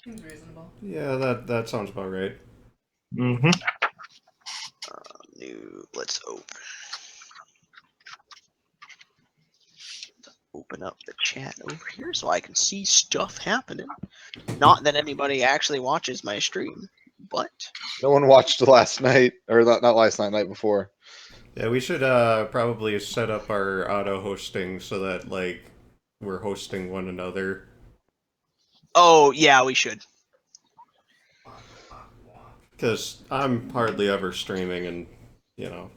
Seems reasonable. Yeah, that sounds about right. Mm-hmm. Let's open up the chat over here so I can see stuff happening. Not that anybody actually watches my stream, but No one watched last night, or not last night, night before. Yeah, we should probably set up our auto hosting so that like we're hosting one another. oh yeah, we should. Because I'm hardly ever streaming, and you know.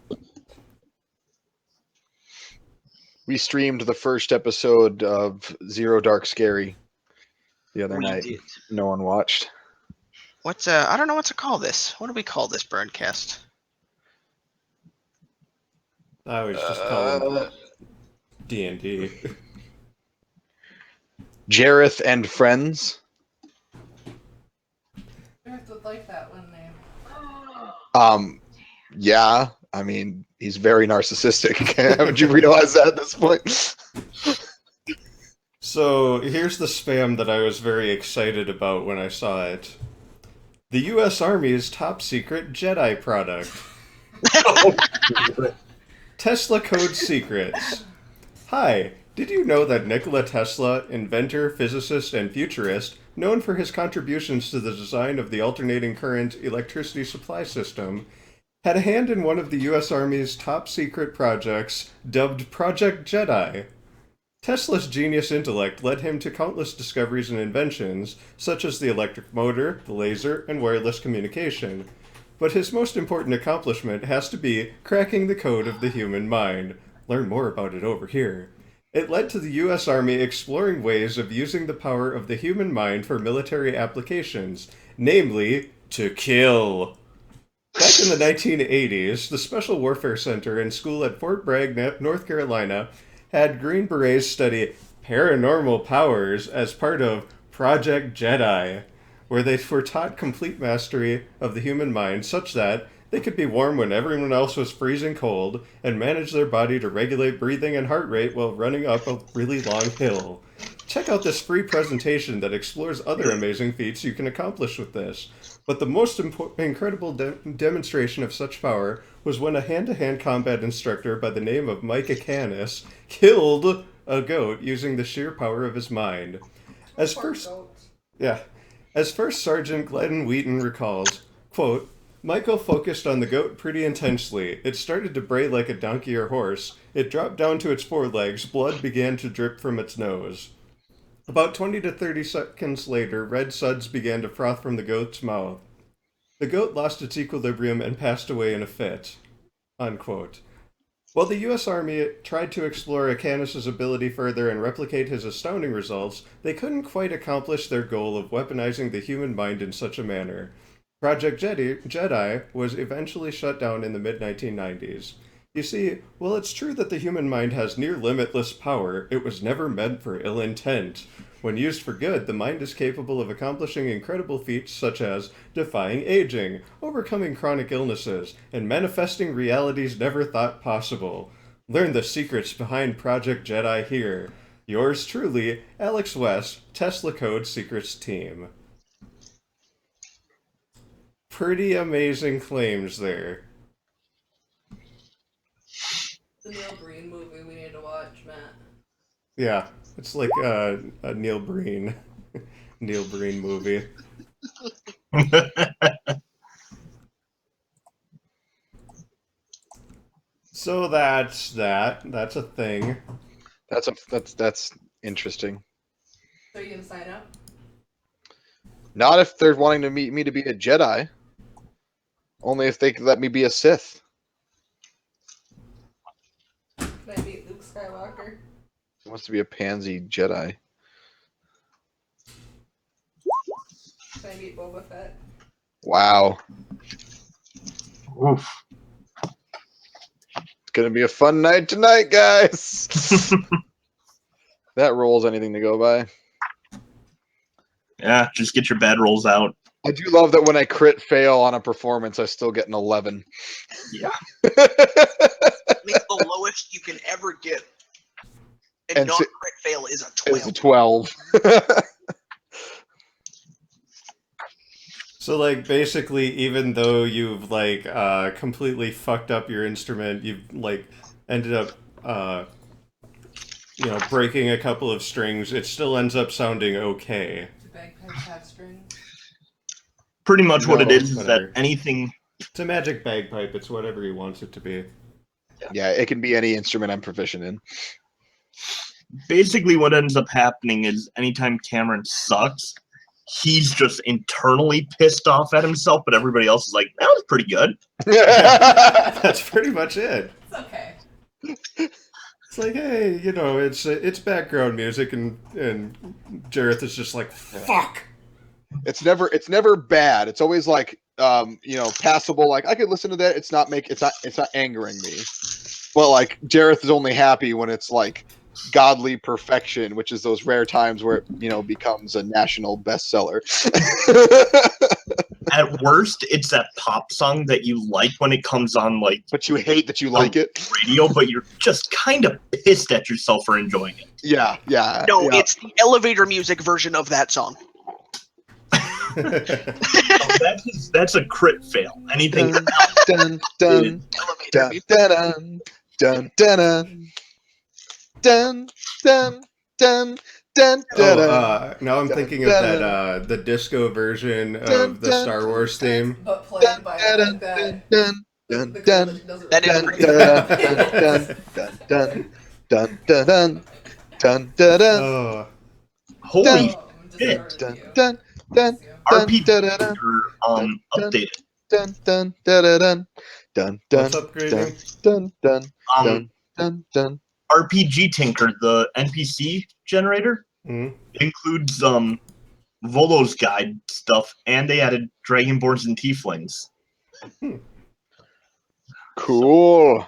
We streamed the first episode of Zero Dark Scary the other We night. did. No one watched. What's I don't know what to call this. What do we call this broadcast? I always just call them D&D. Jareth and Friends. Earth would like that one name. Yeah, I mean, he's very narcissistic. Haven't you realized that at this point? So here's the spam that I was very excited about when I saw it. The U.S. Army's top secret Jedi product. Tesla code secrets. Hi, did you know that Nikola Tesla, inventor, physicist, and futurist, known for his contributions to the design of the alternating current electricity supply system, had a hand in one of the U.S. Army's top secret projects, dubbed Project Jedi? Tesla's genius intellect led him to countless discoveries and inventions, such as the electric motor, the laser, and wireless communication. But his most important accomplishment has to be cracking the code of the human mind. Learn more about it over here. It led to the U.S. Army exploring ways of using the power of the human mind for military applications, namely, to kill. Back in the 1980s, the Special Warfare Center and School at Fort Bragg, North Carolina, had Green Berets study paranormal powers as part of Project Jedi, where they were taught complete mastery of the human mind such that they could be warm when everyone else was freezing cold and manage their body to regulate breathing and heart rate while running up a really long hill. Check out this free presentation that explores other amazing feats you can accomplish with this. But the most incredible demonstration of such power was when a hand-to-hand combat instructor by the name of Micah Canis killed a goat using the sheer power of his mind. As first, yeah, as First Sergeant Glenn Wheaton recalls, quote, Michael focused on the goat pretty intensely. It started to bray like a donkey or horse. It dropped down to its forelegs. Blood began to drip from its nose. About 20 to 30 seconds later, red suds began to froth from the goat's mouth. The goat lost its equilibrium and passed away in a fit. Unquote. While the U.S. Army tried to explore Canis's ability further and replicate his astounding results, they couldn't quite accomplish their goal of weaponizing the human mind in such a manner. Project Jedi was eventually shut down in the mid-1990s. You see, while it's true that the human mind has near limitless power, it was never meant for ill intent. When used for good, the mind is capable of accomplishing incredible feats such as defying aging, overcoming chronic illnesses, and manifesting realities never thought possible. Learn the secrets behind Project Jedi here. Yours truly, Alex West, Tesla Code Secrets Team. Pretty amazing claims there. The Neil Breen movie we need to watch, Matt. Yeah, it's like a Neil Breen movie. So that's that. That's a thing. That's interesting. So you gonna sign up? Not if they're wanting to meet me to be a Jedi. Only if they let me be a Sith. Can I meet Luke Skywalker? He wants to be a pansy Jedi. Can I meet Boba Fett? Wow. Oof. It's gonna be a fun night tonight, guys. That rolls anything to go by. Yeah, just get your bed rolls out. I do love that when I crit fail on a performance, I still get an 11. Yeah. It's the lowest you can ever get. And not crit fail is a 12. It's a 12. So like basically, even though you've like completely fucked up your instrument, you've like ended up breaking a couple of strings. It still ends up sounding okay. Do bagpipes have strings? Pretty much what it No, is that whatever. anything. It's a magic bagpipe. It's whatever he wants it to be. Yeah, it can be any instrument I'm proficient in. Basically, what ends up happening is anytime Cameron sucks, he's just internally pissed off at himself, but everybody else is like, that was pretty good. That's pretty much it. It's okay. It's like, hey, it's background music, and Jareth is just like, fuck. It's never bad. It's always like passable. Like I could listen to that. It's not angering me. But like Jareth is only happy when it's like godly perfection, which is those rare times where it becomes a national bestseller. At worst, it's that pop song that you like when it comes on like But you hate that you like it. radio, but you're just kind of pissed at yourself for enjoying it. Yeah. No, yeah. it's the elevator music version of that song. That's a crit fail. Anything Dun, dun, is- Elevator dun, music. dun, dun, dun, dun, dun, dun, dun, dun. Now I'm thinking of that the disco version of the Star Wars theme. But played by like that. Dun, The dun, girl that doesn't That is dun, pretty dun, dun, dun, dun, dun, dun, dun, dun, dun, Oh, holy Oh, I'm shit. discarded you. dun, dun, RP dun, dun, dun, updated. dun, dun, dun, dun, dun, what's dun, upgrading? dun, dun, Um, dun, dun. RPG Tinker, the NPC generator, Hmm? includes Volo's Guide stuff, and they added Dragonborns and Tieflings. Cool.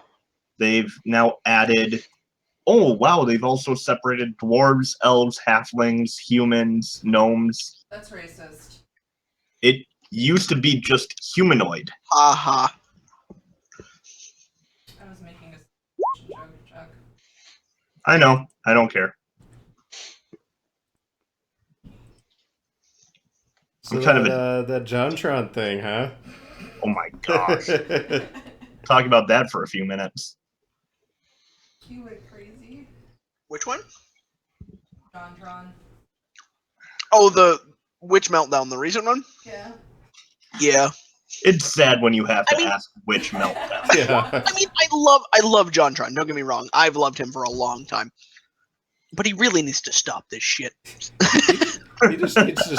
They've now added. Oh wow! They've also separated dwarves, elves, halflings, humans, gnomes. That's racist. It used to be just humanoid. Aha. I was making a joke, Chuck. I know. I don't care. So I'm kind of that JonTron thing, huh? Oh my gosh! Talk about that for a few minutes. You went crazy. Which one? JonTron. Oh, the Witch Meltdown, the recent one? Yeah. Yeah. It's sad when you have to I mean- ask which meltdown. Yeah. I mean, I love JonTron. Don't get me wrong. I've loved him for a long time. But he really needs to stop this shit. He just needs to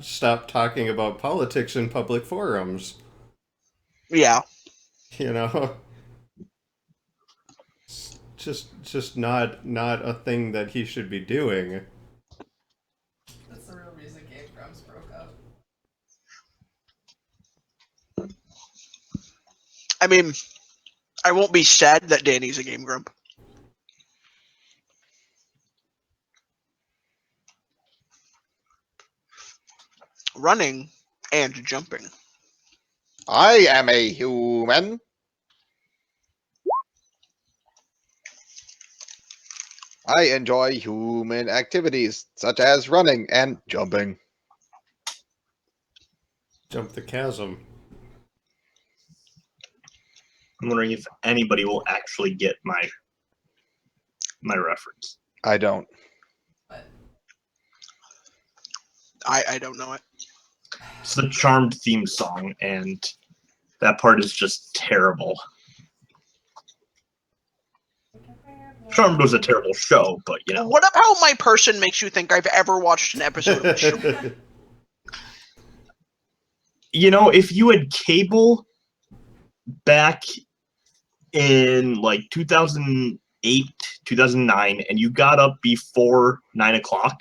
stop talking about politics in public forums. Yeah. You know, just not a thing that he should be doing. That's the real reason Game Grumps broke up. I mean, I won't be sad that Danny's a Game Grump. Running and jumping. I am a human. I enjoy human activities such as running and jumping. Jump the chasm. I'm wondering if anybody will actually get my reference. I don't. But I don't know it. It's the Charmed theme song, and that part is just terrible. Charmed was a terrible show, but you know. What about my person makes you think I've ever watched an episode of the show? You know, if you had cable back in like 2008, 2009, and you got up before 9 o'clock,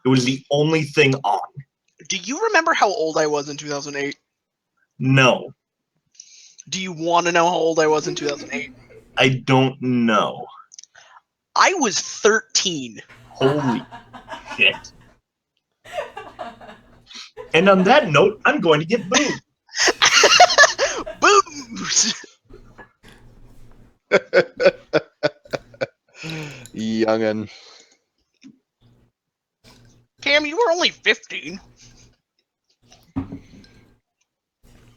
it was the only thing on. Do you remember how old I was in 2008? No, Do you want to know how old I was in 2008? I don't know. I was 13. Holy shit. And on that note, I'm going to get booed. Booze! Youngin. Cam, you were only 15.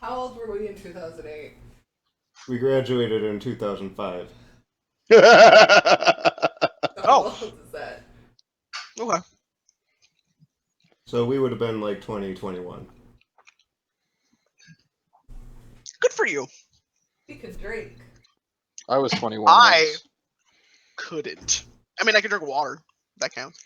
How old were we in 2008? We graduated in 2005. So Oh. how old is that? Okay. So we would have been like 2021. Good for you. We could drink. I was 21. I once. couldn't. I mean, I could drink water. That counts.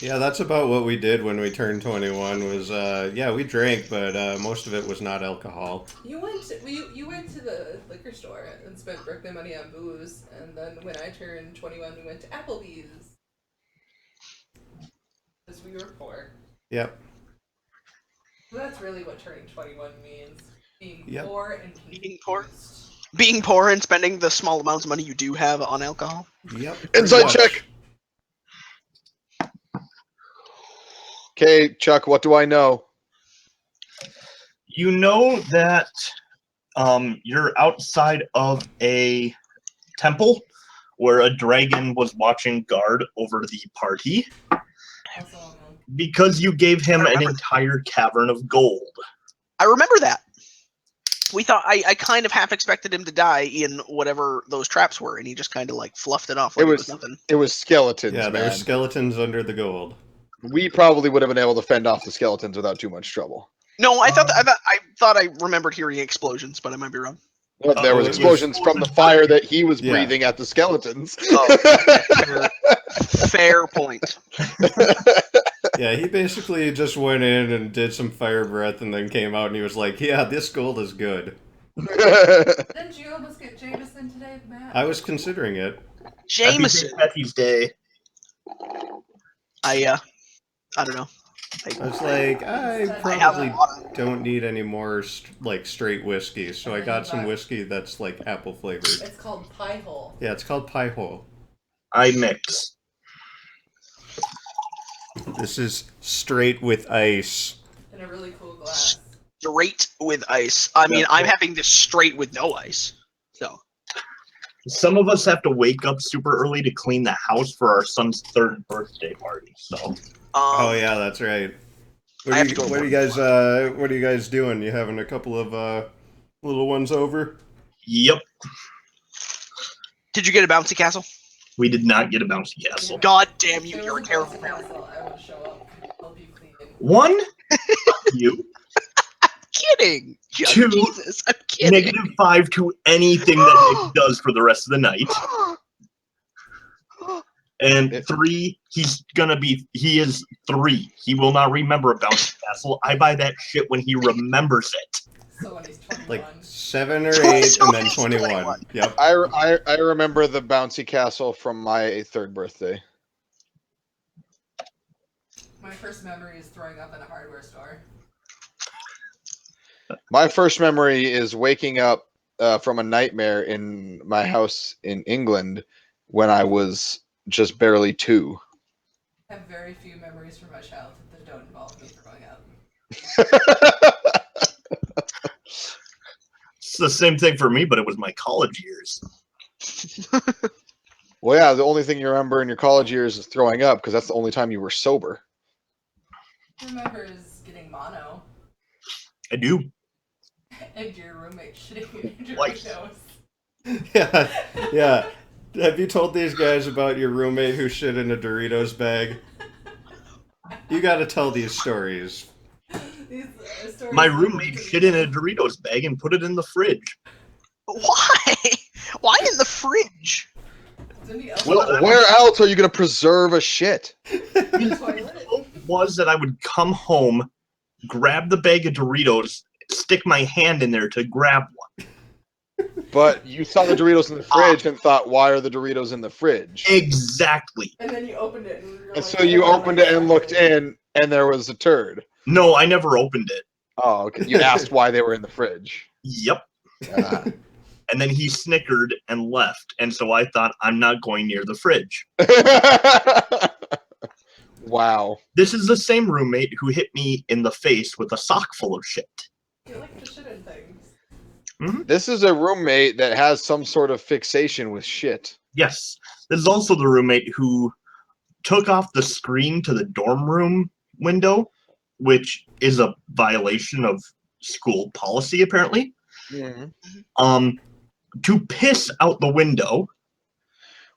Yeah, that's about what we did when we turned 21 was, yeah, we drank, but most of it was not alcohol. You went to the liquor store and spent birthday money on booze, and then when I turned 21, we went to Applebee's. Because we were poor. Yep. So that's really what turning 21 means. Being Yep. poor and Being poor? confused. Being poor and spending the small amounts of money you do have on alcohol. Yep. Inside pretty check. much. Okay, Chuck, what do I know? You know that you're outside of a temple where a dragon was watching guard over the party Also, because you gave him an entire cavern of gold. I remember that. We thought I kind of half expected him to die in whatever those traps were, and he just kind of like fluffed it off like it was nothing. It was skeletons, Yeah, there were man. skeletons under the gold. We probably would have been able to fend off the skeletons without too much trouble. No, I thought I remembered hearing explosions, but I might be wrong. Well, there was it was- explosions from the fire that he was Yeah. breathing at the skeletons. Oh, fair point. Yeah, he basically just went in and did some fire breath and then came out and he was like, yeah, this gold is good. didn't you almost get Jameson today, Matt? I was considering it. Jameson. Happy Betty's Day. I don't know. I was like, I I probably have don't need any more straight whiskey, so I got some whiskey that's like apple flavored. It's called Pie Hole. Yeah, it's called Pie Hole. I mix. This is straight with ice. In a really cool glass. Straight with ice. I mean, Yeah. I'm having this straight with no ice. So Some of us have to wake up super early to clean the house for our son's 3rd birthday party. So Oh yeah, that's right. I What have are to go what are you guys doing? You having a couple of little ones over? yep, did you get a bouncy castle? we did not get a bouncy castle. God damn you! If You're a there terrible was a parent. castle, I would show up, help you clean. One, you. Kidding. Just Two, Jesus, I'm kidding. -5 to anything that Nick does for the rest of the night. And 3, he is 3. He will not remember a bouncy castle. I buy that shit when he remembers it. So when he's 21. Like 7 or 8 So and then he's 21. 21. Yep. I remember the bouncy castle from my 3rd birthday. My first memory is throwing up in a hardware store. My first memory is waking up from a nightmare in my house in England when I was just barely 2. I have very few memories from my childhood that don't involve me throwing up. It's the same thing for me, but it was my college years. Well, yeah, the only thing you remember in your college years is throwing up because that's the only time you were sober. I remember is getting mono I do. and your roommate shitting in your Like- Doritos. Yeah. Yeah. Have you told these guys about your roommate who shit in a Doritos bag? You got to tell these stories. These stories My are roommate really shit in a cool. Doritos bag and put it in the fridge. Why? Why in the fridge? Didn't he also Well, Where else are you going to preserve a shit? the toilet? Was that I would come home, grab the bag of Doritos, stick my hand in there to grab one. But you saw the Doritos in the fridge and thought, why are the Doritos in the fridge? Exactly. And then you opened it and you're And like, so you "Oh, opened my it and looked God." in, and there was a turd. No, I never opened it. Oh, okay. You asked why they were in the fridge. Yep. Ah. And then he snickered and left. And so I thought, I'm not going near the fridge. Wow. This is the same roommate who hit me in the face with a sock full of shit. You like to shit in things. This is a roommate that has some sort of fixation with shit. Yes. This is also the roommate who took off the screen to the dorm room window which is a violation of school policy, apparently, Mhm. to piss out the window.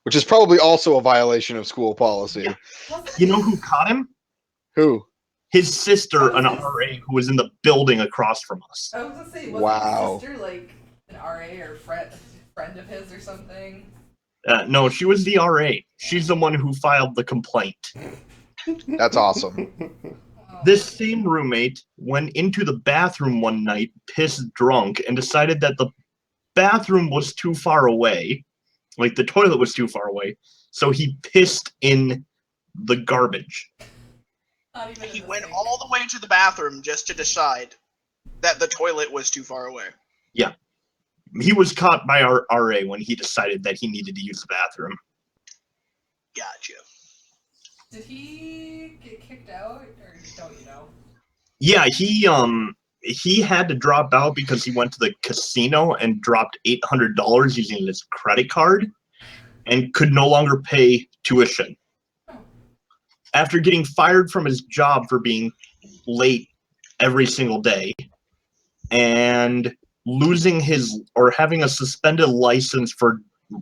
Which is probably also a violation of school policy. Yeah. Wasn't You know who caught him? Who? His sister, I an was gonna RA who was in the building across from us. I was gonna say, wasn't Wow. his sister like an RA or friend of his or something? No, she was the RA. She's the one who filed the complaint. That's awesome. Oh. This same roommate went into the bathroom one night, pissed drunk, and decided that the bathroom was too far away. Like the toilet was too far away. So he pissed in the garbage. Not even in He the went sink. all the way to the bathroom just to decide that the toilet was too far away. He was caught by our RA when he decided that he needed to use the bathroom. Gotcha. Did he get kicked out, or don't you know? Yeah, he had to drop out because he went to the casino and dropped $800 using his credit card and could no longer pay tuition. After getting fired from his job for being late every single day and losing his or having a suspended license for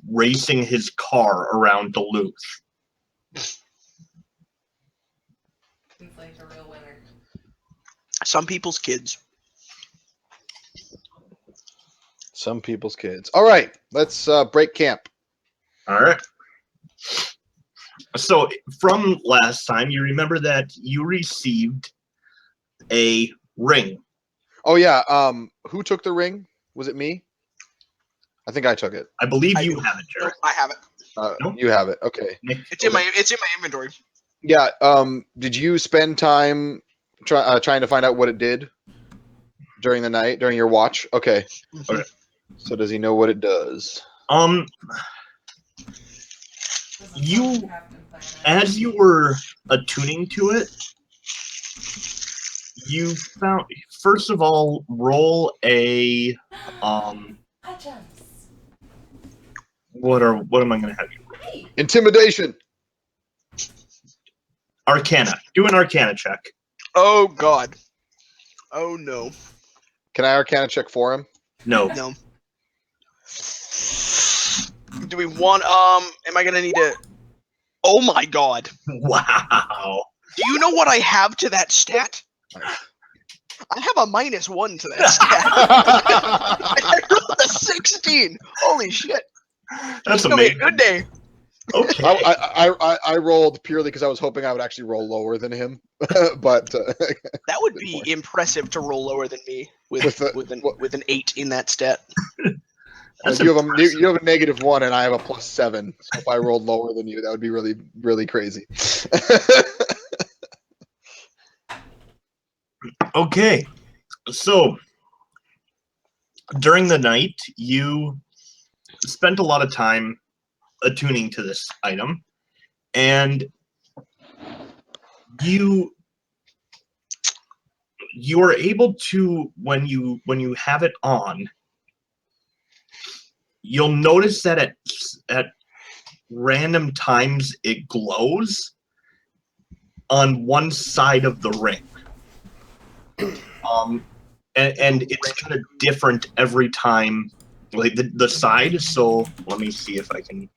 racing his car around Duluth. Seems like a real winner. Some people's kids. Some people's kids. All right, let's break camp. All right. So from last time, you remember that you received a ring. Oh yeah. Who took the ring? Was it me? I think I took it. I believe I you do. have it, Nope, Jared. I have it. Nope. You have it. Okay. Nick, It's in my inventory. Yeah. Did you spend time trying to find out what it did during the night, during your watch? Okay. Okay. So does he know what it does? This is You- from Captain Planet. as you were attuning to it, you found, first of all, roll a Hot jumps. what am I gonna have you? Hey. Intimidation. Arcana. Do an Arcana check. Oh God. Oh no. Can I Arcana check for him? No. No. Do we want am I gonna need to Oh my God. Wow. Do you know what I have to that stat? I have a -1 to that stat. I rolled a 16. Holy shit. That's It's gonna be a amazing. good day. Okay. I rolled purely because I was hoping I would actually roll lower than him, but That would be impressive to roll lower than me with an 8 in that stat. That's you have impressive. you have a -1 and I have a +7. So if I rolled lower than you, that would be really really crazy. Okay. So during the night, you spent a lot of time attuning to this item, and you are able to, when you have it on, you'll notice that at random times it glows on one side of the ring. And it's kind of different every time, like the side. So let me see if I can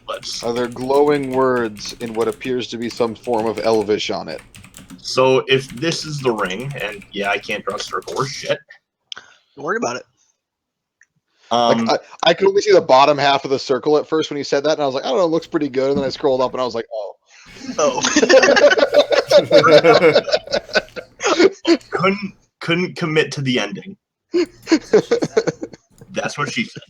let's. Are there glowing words in what appears to be some form of Elvish on it? So if this is the ring, and yeah, I can't draw circle or shit. Don't worry about it. I could only see the bottom half of the circle at first when you said that, and I was like, I don't know, it looks pretty good. And then I scrolled up, and I was like, oh. Oh. couldn't commit to the ending. That's what she said.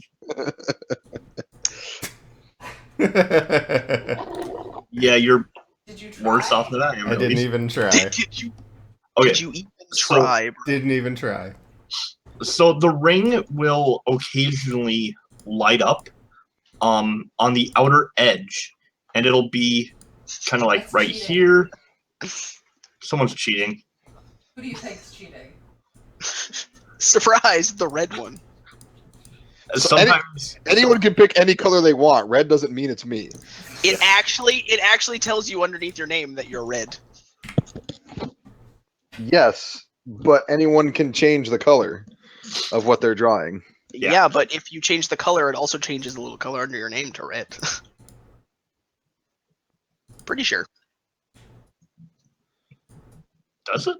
Yeah, you're Did you try? worse off than I am. I at didn't least. even try. Did you Okay, even so- try? Didn't even try. so the ring will occasionally light up on the outer edge, and it'll be kind of like That's right cheating. here. Someone's cheating. Who do you think's cheating? Surprise, the red one. So Sometimes anyone can pick any color they want. Red doesn't mean it's me. It actually tells you underneath your name that you're red. Yes, but anyone can change the color of what they're drawing. Yeah. Yeah, but if you change the color, it also changes the little color under your name to red. Pretty sure. does it?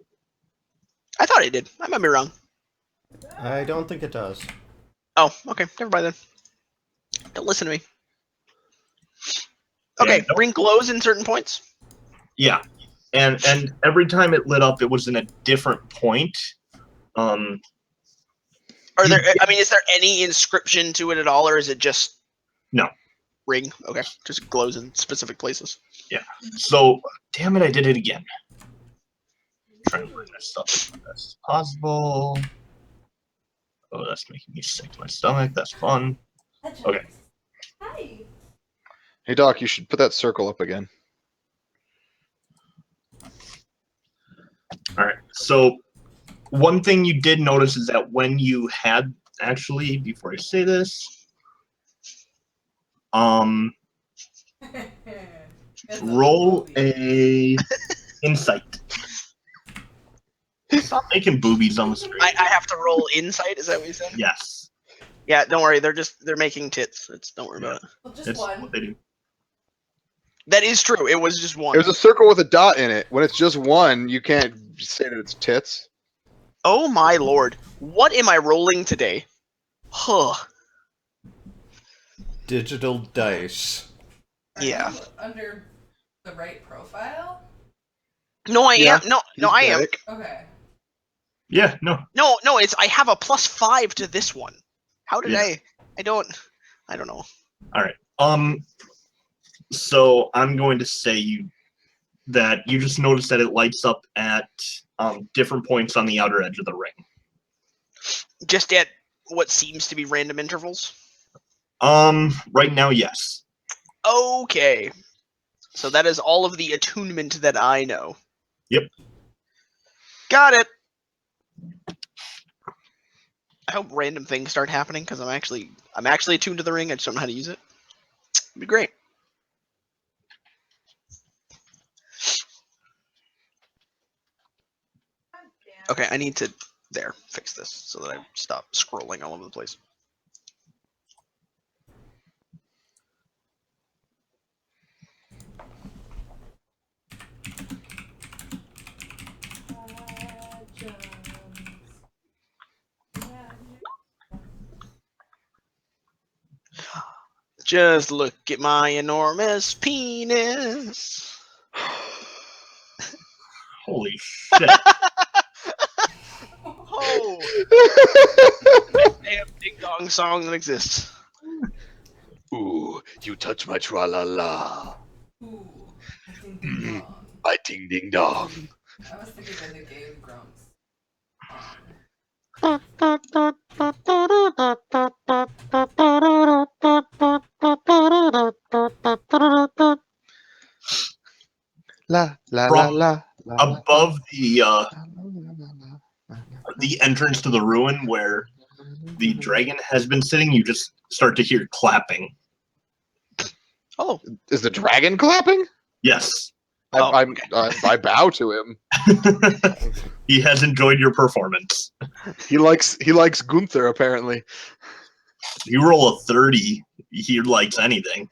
I thought it did. I might be wrong. I don't think it does. Oh, okay. Never mind then. Don't listen to me. Yeah, Okay, nope. ring glows in certain points. Yeah, and every time it lit up, it was in a different point. Are You there? get- I mean, is there any inscription to it at all, or is it just No. ring? Okay, just glows in specific places. So, damn it, I did it again. Trying to bring this stuff as best as possible. Oh, that's making me sick to my stomach. That's fun. Okay. Hi. Hey Doc, you should put that circle up again. All right. So, one thing you did notice is that when you had actually, before I say this, roll a insight. Stop making boobies on the screen. I have to roll insight. Is that what you said? Yes, Yeah. Don't worry. They're making tits. Don't worry about it. Well, just it's one. what they do. That is true. It was just one. There's a circle with a dot in it. When it's just one, you can't say that it's tits. Oh my lord! What am I rolling today? Huh. Digital dice. Are Yeah. you under the right profile? No, I Yeah, am. No, He's I am. Vedic. Okay. Yeah, no. No. It's I have a +5 to this one. How did Yeah. I don't know. All right. So I'm going to say that you just notice that it lights up at different points on the outer edge of the ring. Just at what seems to be random intervals. Right now, yes. Okay. So that is all of the attunement that I know. Yep. Got it. I hope random things start happening because I'm actually attuned to the ring. I just don't know how to use it. It'd be great. Okay, I need to fix this so that I stop scrolling all over the place. Just look at my enormous penis. Holy shit. Oh, damn ding dong song that exists. Ooh, you touch my tra la la. Ooh. I think ding dong. I ting ding dong. I was thinking of the Game Grumps. La la la From la. above the entrance to the ruin where the dragon has been sitting, you just start to hear clapping. Oh, Is the dragon clapping? Yes. I bow to him. He has enjoyed your performance. He likes Gunther apparently. You roll a 30, he likes anything.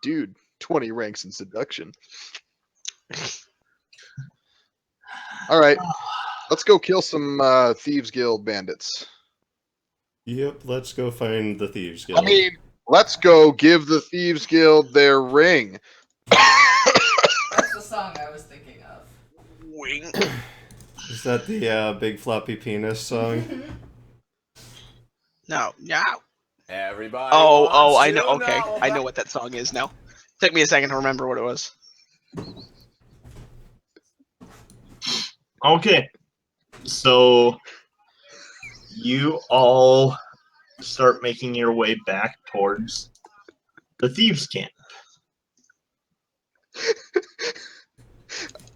Dude, 20 ranks in seduction. All right, let's go kill some Thieves Guild bandits. Yep, let's go find the Thieves Guild. I mean, let's go give the Thieves Guild their ring. That's the song I was thinking of. wing. Is that the big floppy penis song? No. Everybody. Oh, I know. Okay, I know what that song is now. Took me a second to remember what it was. Okay. So you all start making your way back towards the thieves' camp.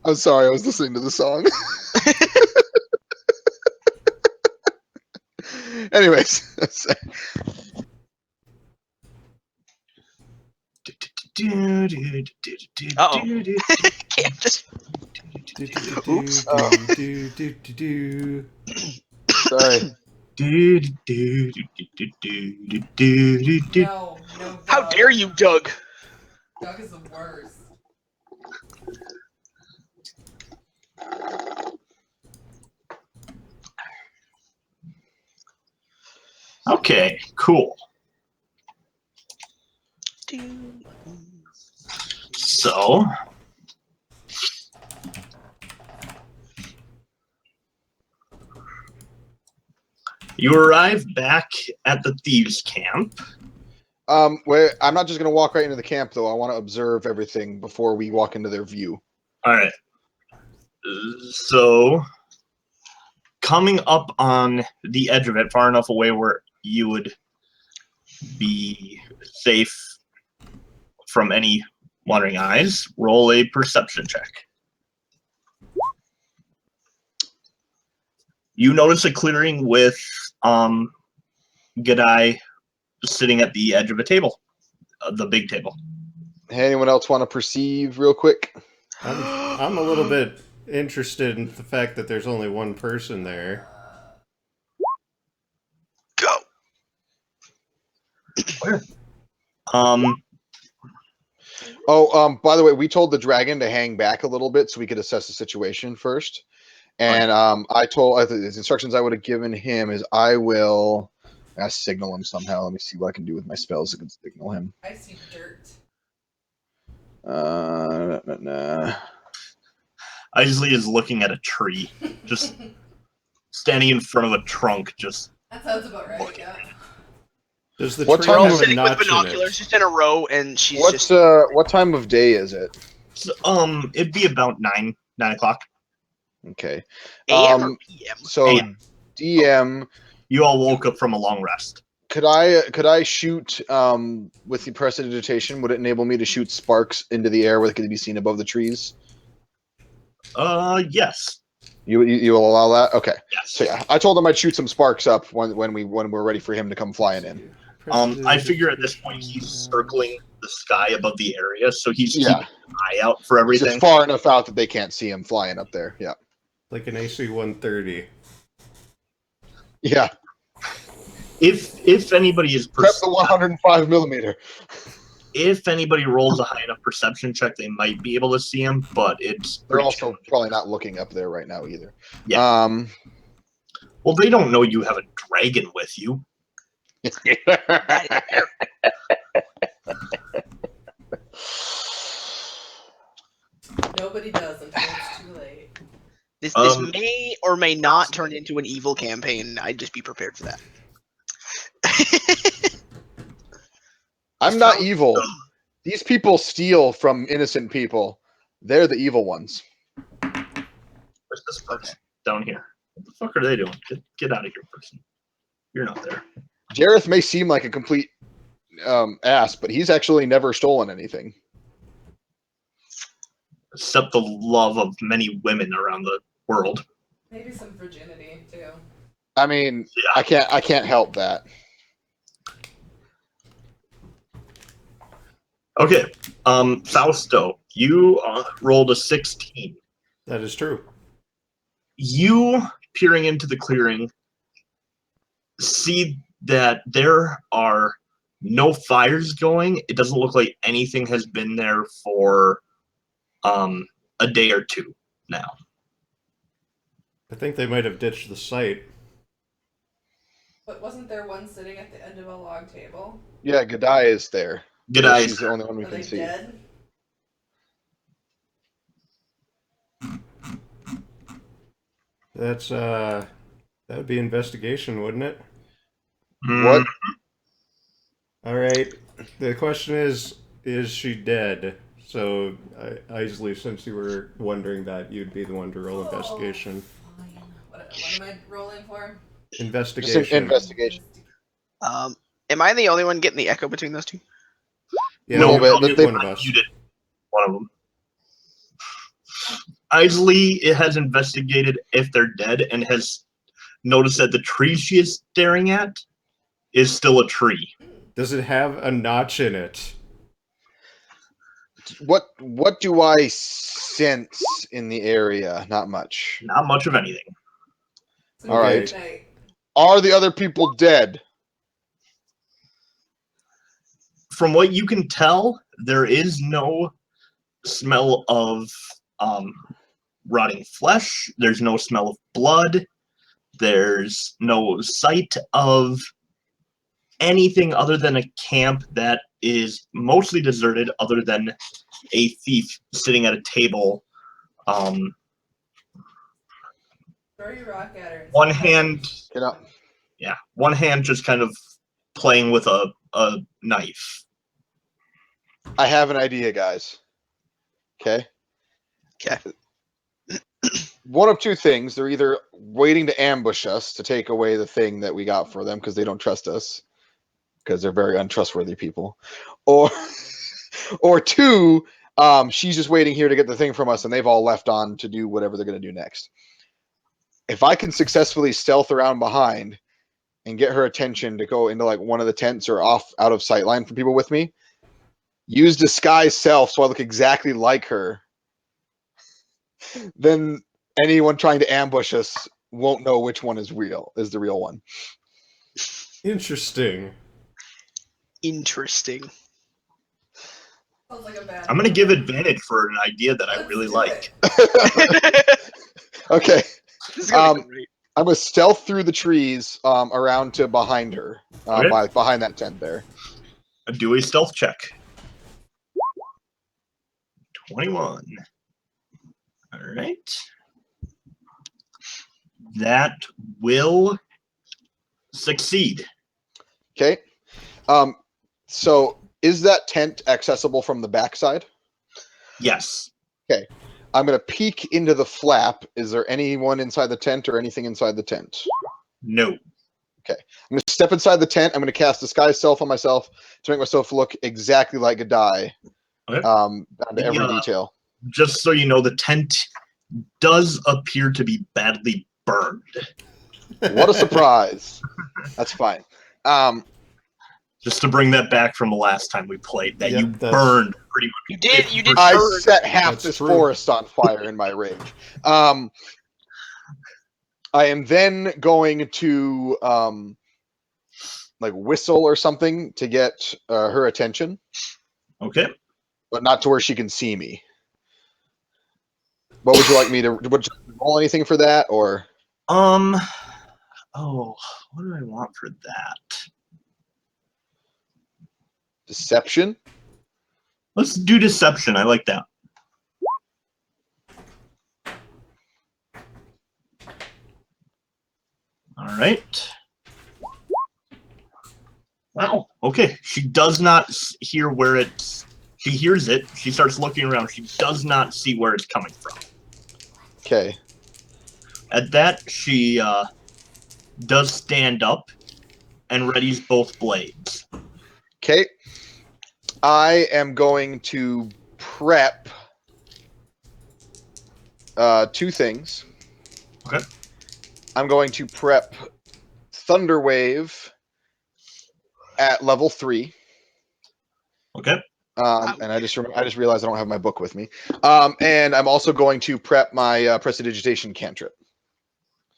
I'm sorry, I was listening to the song. Anyways, Uh-oh. Can't just. Oops. sorry. No, no, How Doug. dare you, Doug? Doug is the worst. Okay, cool. So, you arrive back at the Thieves' camp. Wait, I'm not just gonna walk right into the camp though. I want to observe everything before we walk into their view. All right. So, coming up on the edge of it, far enough away where you would be safe from any wandering eyes, roll a perception check. You notice a clearing with Gadai sitting at the edge of a table, the big table. Hey, anyone else want to perceive real quick? I'm a little bit interested in the fact that there's only one person there. Go. By the way, we told the dragon to hang back a little bit so we could assess the situation first. And I told the instructions I would have given him is I will signal him somehow. Let me see what I can do with my spells that can signal him. I see dirt. Isley is looking at a tree, just standing in front of a trunk, just That sounds about right, yeah. Does the What tree time We're all have a sitting with notch in binoculars it? just in a row, and she's What's just. what time of day is it? it'd be about 9 o'clock. Okay. AM or PM? So AM. DM, You all woke up from a long rest. could I shoot with the prestidigitation? Would it enable me to shoot sparks into the air where they could be seen above the trees? Yes. You will allow that? Okay. Yes. So yeah, I told him I'd shoot some sparks up when we're ready for him to come flying in. I figure at this point he's circling the sky above the area, so he's Yeah. keeping an eye out for He's everything. just far enough out that they can't see him flying up there. Yeah. Like an AC-130. Yeah. If anybody is Prep the 105 millimeter. if anybody rolls a high enough perception check, they might be able to see him, but it's They're pretty also challenging. probably not looking up there right now either. Yeah. Well, they don't know you have a dragon with you. Nobody does until it's too late. This may or may not turn into an evil campaign. I'd just be prepared for that. I'm not evil. These people steal from innocent people. They're the evil ones. Where's this person? Down here. What the fuck are they doing? Get out of here, person. You're not there. Jareth may seem like a complete ass, but he's actually never stolen anything. Except the love of many women around the world. Maybe some virginity too. I mean, Yeah. I can't help that. Okay. Fausto, you rolled a 16. That is true. You, peering into the clearing, see that there are no fires going. It doesn't look like anything has been there for a day or two now. I think they might have ditched the site. But wasn't there one sitting at the end of a log table? Yeah, Gadai is there. Good But eyes. She's the only one we Are can they see. dead? That's that would be investigation, wouldn't it? What? All right. The question is she dead? So, Isley, since you were wondering that, you'd be the one to roll investigation. Fine. What am I rolling for? Investigation. Just investigation. Am I the only one getting the echo between those two? Yeah, Little we'll bit, mute but one of us. You did one of them. Isley has investigated if they're dead and has notice that the tree she is staring at is still a tree. Does it have a notch in it? What do I sense in the area? Not much. Not much of anything. It's a All right. good night. Are the other people dead? From what you can tell, there is no smell of rotting flesh. There's no smell of blood. There's no sight of anything other than a camp that is mostly deserted, other than a thief sitting at a table. Throw your rock at her. and One say, hand, Get up. yeah, one hand just kind of playing with a knife. I have an idea, guys. Okay. Okay. One of two things. They're either waiting to ambush us to take away the thing that we got for them because they don't trust us, because they're very untrustworthy people, or or two, she's just waiting here to get the thing from us and they've all left on to do whatever they're going to do next. If I can successfully stealth around behind and get her attention to go into like one of the tents or off out of sight line for people with me, use disguise self so I look exactly like her, then anyone trying to ambush us won't know which one is the real one. Interesting. Interesting. Sounds like a bad I'm going to give advantage for an idea that I Let's really do like. it. Okay. This is gonna be great. I'm gonna stealth through the trees around to behind her, Okay. behind that tent there. Do a stealth check. 21. All right. That will succeed. Okay. So is that tent accessible from the backside? Yes. I'm gonna peek into the flap. Is there anyone inside the tent or anything inside the tent? No. I'm gonna step inside the tent. I'm gonna cast disguise self on myself to make myself look exactly like a die. Okay. Down to every Yeah. detail. Just so you know, the tent does appear to be badly burned. What a surprise! That's fine. Just to bring that back from the last time we played, that Yep, you that's- burned pretty much. You did I burn. set half That's this true. forest on fire in my rage. I am then going to like whistle or something to get her attention, Okay. but not to where she can see me. What would you like me to? Would you roll anything for that, or Oh, what do I want for that? deception? Let's do deception. I like that. All right. Wow. Okay. She does not hear where it's. She hears it. She starts looking around. She does not see where it's coming from. Okay. At that, she does stand up and readies both blades. Okay. I am going to prep two things. Okay. I'm going to prep Thunderwave at level 3. Okay. And I just realized I don't have my book with me. And I'm also going to prep my prestidigitation cantrip.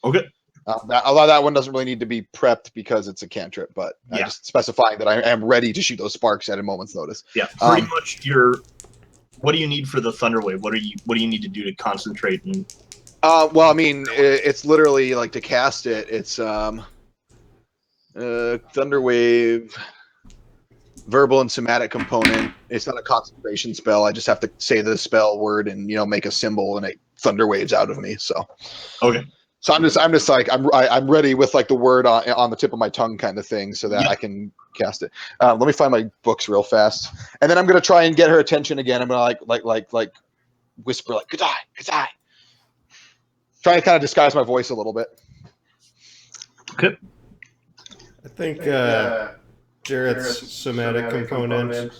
Okay. Although that one doesn't really need to be prepped because it's a cantrip, but I'm Yeah. just specifying that I am ready to shoot those sparks at a moment's notice. Yeah. Pretty much. What do you need for the Thunderwave? What do you need to do to concentrate and? Well, I mean, it's literally like to cast it. It's Thunderwave, verbal and somatic component. It's not a concentration spell. I just have to say the spell word and make a symbol and it thunder waves out of me. So Okay. So I'm just like I'm ready with like the word on the tip of my tongue kind of thing, so that Yep. I can cast it. Let me find my books real fast, and then I'm gonna try and get her attention again. I'm gonna like whisper like "G'day, g'day," try and kind of disguise my voice a little bit. Okay. I think Jarrett's somatic component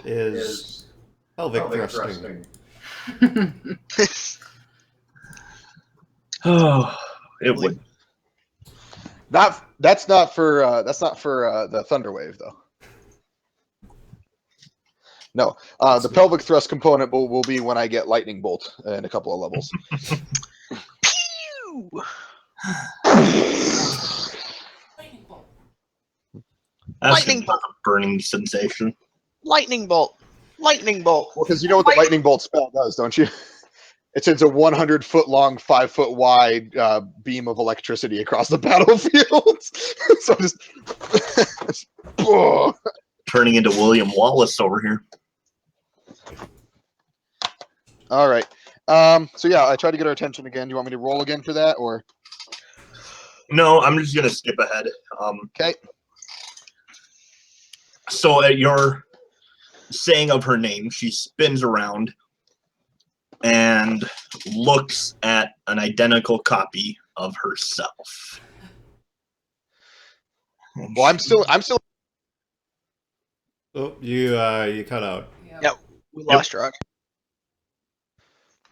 is pelvic thrusting. Oh, it would. That's not for the Thunderwave though. No, the pelvic thrust component will be when I get lightning bolt in a couple of levels. Pew! Lightning bolt. That's Lightning gonna be a burning sensation. Lightning bolt. Lightning bolt. Well, because you know what the lightning bolt spell does, don't you? It sends a 100-foot long, 5-foot wide beam of electricity across the battlefield. So just Turning into William Wallace over here. all right. So yeah, I tried to get her attention again. Do you want me to roll again for that, or? No, I'm just gonna skip ahead. Okay. So at your saying of her name, she spins around and looks at an identical copy of herself. Well, I'm still. Oh, you cut out. Yep. We lost Rock.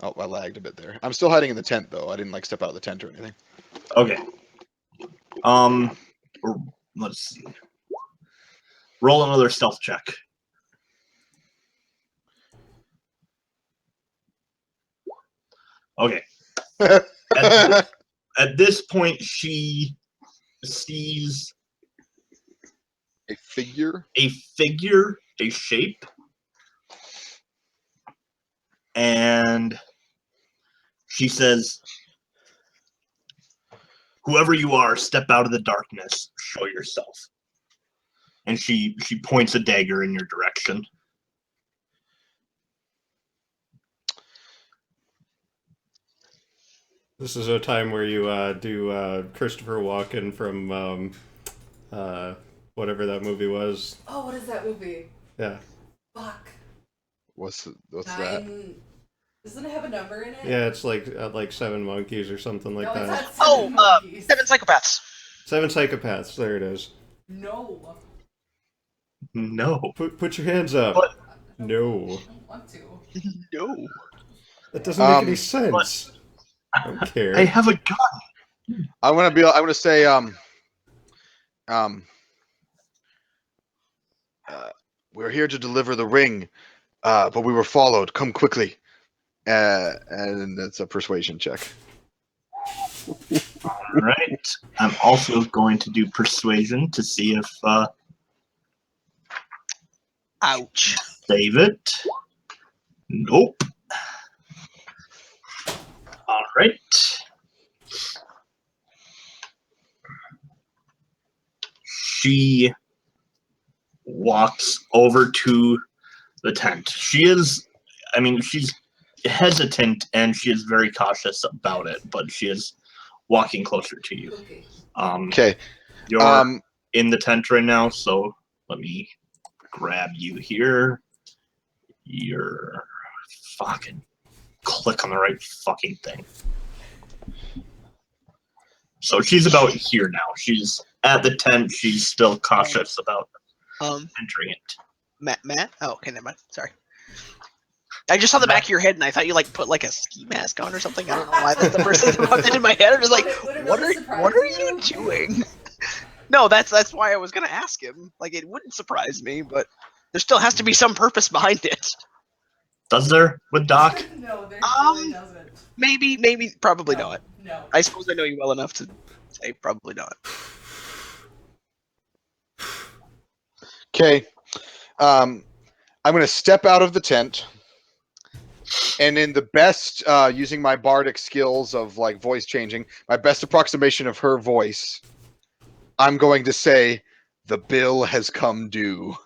Oh, I lagged a bit there. I'm still hiding in the tent though. I didn't like step out of the tent or anything. Okay. Let's see. Roll another stealth check. Okay. At this point, she sees A figure. a shape, and she says, "Whoever you are, step out of the darkness. Show yourself." And she points a dagger in your direction. This is a time where you do Christopher Walken from whatever that movie was. Oh, what is that movie? Yeah. Fuck. What's that? 9. Doesn't it have a number in it? Yeah, it's like Seven Monkeys or something like No, it's that. not Seven Monkeys. 7 Psychopaths. Seven Psychopaths. There it is. No. No. Put your hands up. What? No. I don't want to. No. That doesn't make any sense. I don't care. I have a gun. I'm gonna say we're here to deliver the ring, but we were followed. Come quickly. And it's a persuasion check. All right. I'm also going to do persuasion to see if Ouch. save it. Nope. All right. She walks over to the tent. She's hesitant and she is very cautious about it, but she is walking closer to you. Okay. Okay. You're in the tent right now, so let me grab you here. You're fucking click on the right fucking thing. So she's about here now. She's at the tent. She's still cautious about entering it. Matt? Oh, okay, never mind. Sorry. I just saw the back of your head and I thought you like put like a ski mask on or something. I don't know why that's the first thing that popped into my head. I was like, Would it what really are surprise you doing? No, that's why I was gonna ask him. Like it wouldn't surprise me, but there still has to be some purpose behind it. Does there with Doc? No, there really doesn't. Maybe, probably No, not. No. I suppose I know you well enough to say probably not. Okay. I'm going to step out of the tent, and in the best, using my bardic skills of like voice changing, my best approximation of her voice, I'm going to say, "The bill has come due."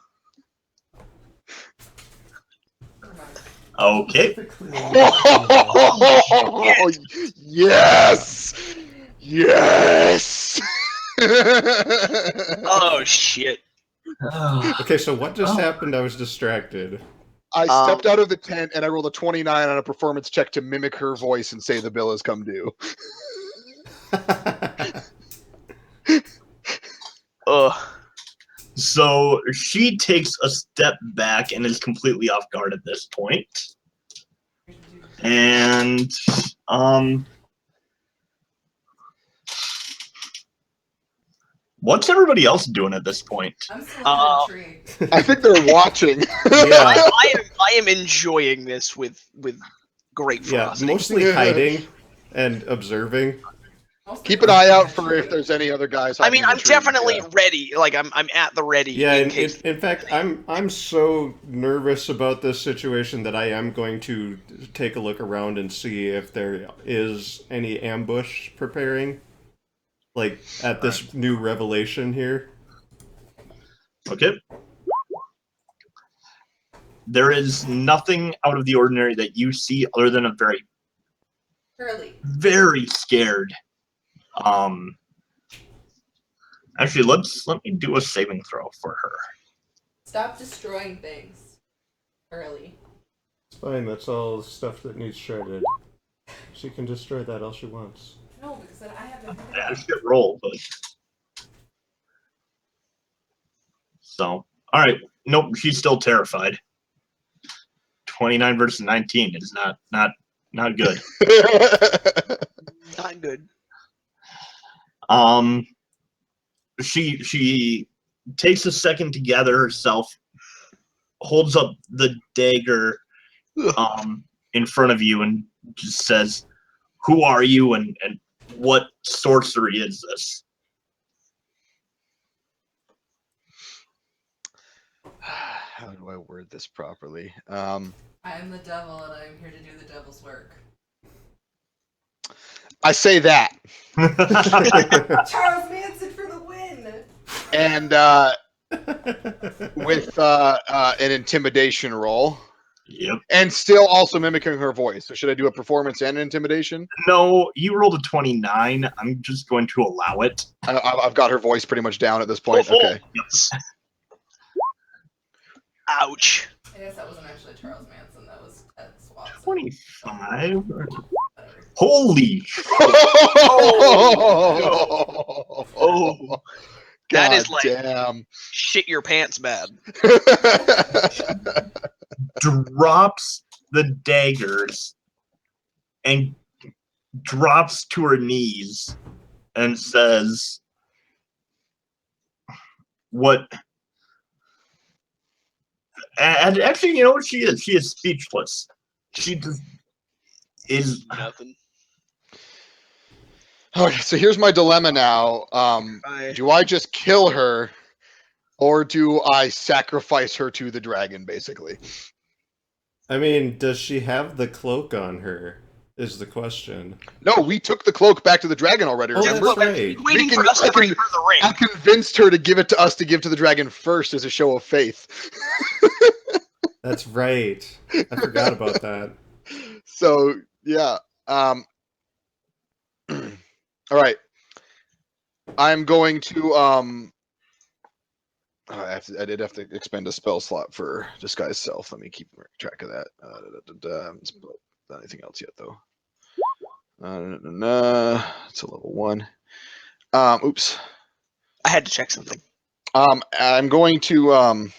Okay. Oh, yes! Yes! Oh shit. Okay, so what just happened? I was distracted. I stepped out of the tent and I rolled a 29 on a performance check to mimic her voice and say the bill has come due. Ugh. So she takes a step back and is completely off guard at this point. And What's everybody else doing at this point? I'm still in the tree. I think they're watching. Yeah, I am enjoying this with great yeah, ferocity. mostly hiding and observing. Mostly Keep an eye out for watching. if there's any other guys. I mean, hiding in I'm the trees, definitely yeah. ready. Like I'm at the ready Yeah, in and case. in fact, I'm so nervous about this situation that I am going to take a look around and see if there is any ambush preparing, like at this new revelation here. Okay. There is nothing out of the ordinary that you see other than a very, Curly. very scared. Actually, let me do a saving throw for her. Stop destroying things. Curly. It's fine. That's all stuff that needs shredded. She can destroy that all she wants. No, because then I have to pick it Yeah, up. she could roll, but so all right. Nope, she's still terrified. 29 versus 19 is not good. Not good. She takes a second to gather herself, holds up the dagger in front of you, and just says, "Who are you, and what sorcery is this?" How do I word this properly? I am the devil, and I am here to do the devil's work. I say that, Charles Manson for the win! and with an intimidation roll, Yep. and still also mimicking her voice. So should I do a performance and intimidation? No, you rolled a 29. I'm just going to allow it. I've got her voice pretty much down at this point. Okay. Yes. Ouch. I guess that wasn't actually Charles Manson, that was Ted Swanson. 25. Whatever. Holy. Oh. That is like damn. shit your pants bad. Drops the daggers and drops to her knees and says, "What?" And actually, you know what she is? She is speechless. She just is. Nothing. Okay, so here's my dilemma now. Do I just kill her, or do I sacrifice her to the dragon, basically? I mean, does she have the cloak on her? Is the question. No, we took the cloak back to the dragon already, Oh, remember? that's right. Waiting We for can- us to I bring can- her the ring. I convinced her to give it to us to give to the dragon first as a show of faith. That's right. I forgot about that. So, yeah. All right. I'm going to I did have to expend a spell slot for disguise self. Let me keep track of that. Not anything else yet though. It's a level 1. Oops. I had to check something. I'm going to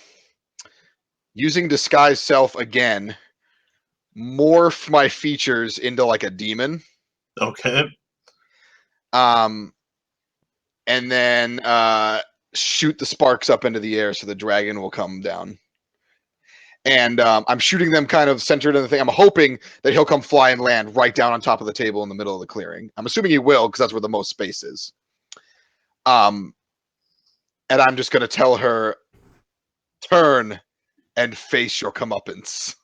using disguise self again, morph my features into like a demon. Okay. And then shoot the sparks up into the air so the dragon will come down. And I'm shooting them kind of centered in the thing. I'm hoping that he'll come fly and land right down on top of the table in the middle of the clearing. I'm assuming he will because that's where the most space is. And I'm just going to tell her, turn and face your comeuppance.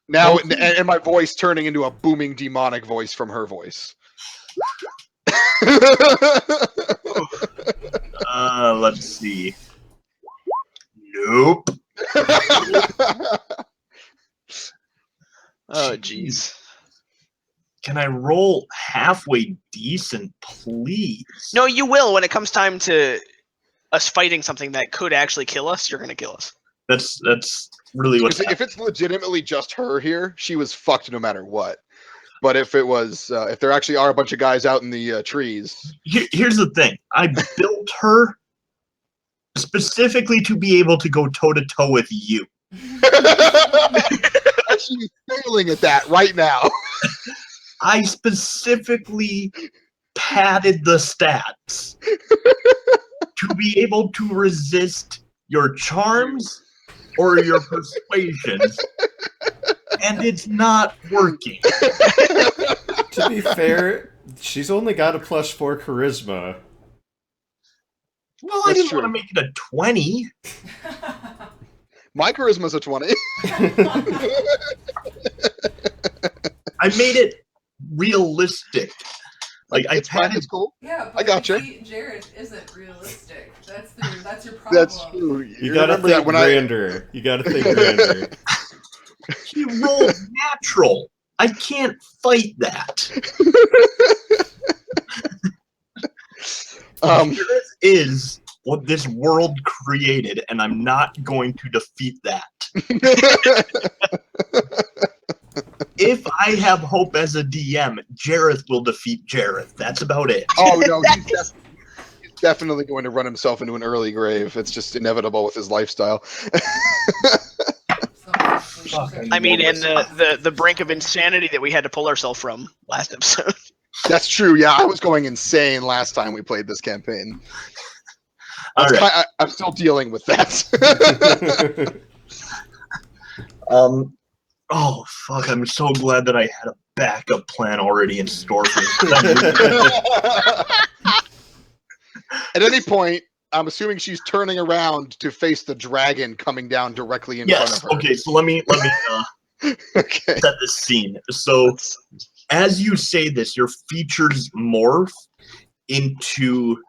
Now, Okay. and my voice turning into a booming demonic voice from her voice. Let's see. Nope. Oh, jeez. Can I roll halfway decent, please? No, you will when it comes time to us fighting something that could actually kill us. You're gonna kill us. That's really what's if it's legitimately just her here, she was fucked no matter what. But if it was, if there actually are a bunch of guys out in the trees, Here's the thing. I built her specifically to be able to go toe to toe with you. she's failing at that right now. I specifically padded the stats to be able to resist your charms or your persuasions, and it's not working. To be fair, she's only got a +4 charisma. Well, I That's didn't true. want to make it a 20. My charisma's a 20. I made it realistic. Like I It's fine. padded. It's cool. Yeah, I but gotcha. you see, Jared isn't realistic. That's your problem. That's true. You gotta remember think that when grander. You gotta think grander. He rolled natural. I can't fight that. This is what this world created, and I'm not going to defeat that. If I have hope as a DM, Jareth will defeat Jareth. That's about it. Oh no, he's definitely going to run himself into an early grave. It's just inevitable with his lifestyle. I mean, and the brink of insanity that we had to pull ourselves from last episode. That's true. Yeah, I was going insane last time we played this campaign. All right. I'm still dealing with that. Oh fuck! I'm so glad that I had a backup plan already in store for me. At any point, I'm assuming she's turning around to face the dragon coming down directly in front of her. Okay. So let me Okay. set this scene. So as you say this, your features morph into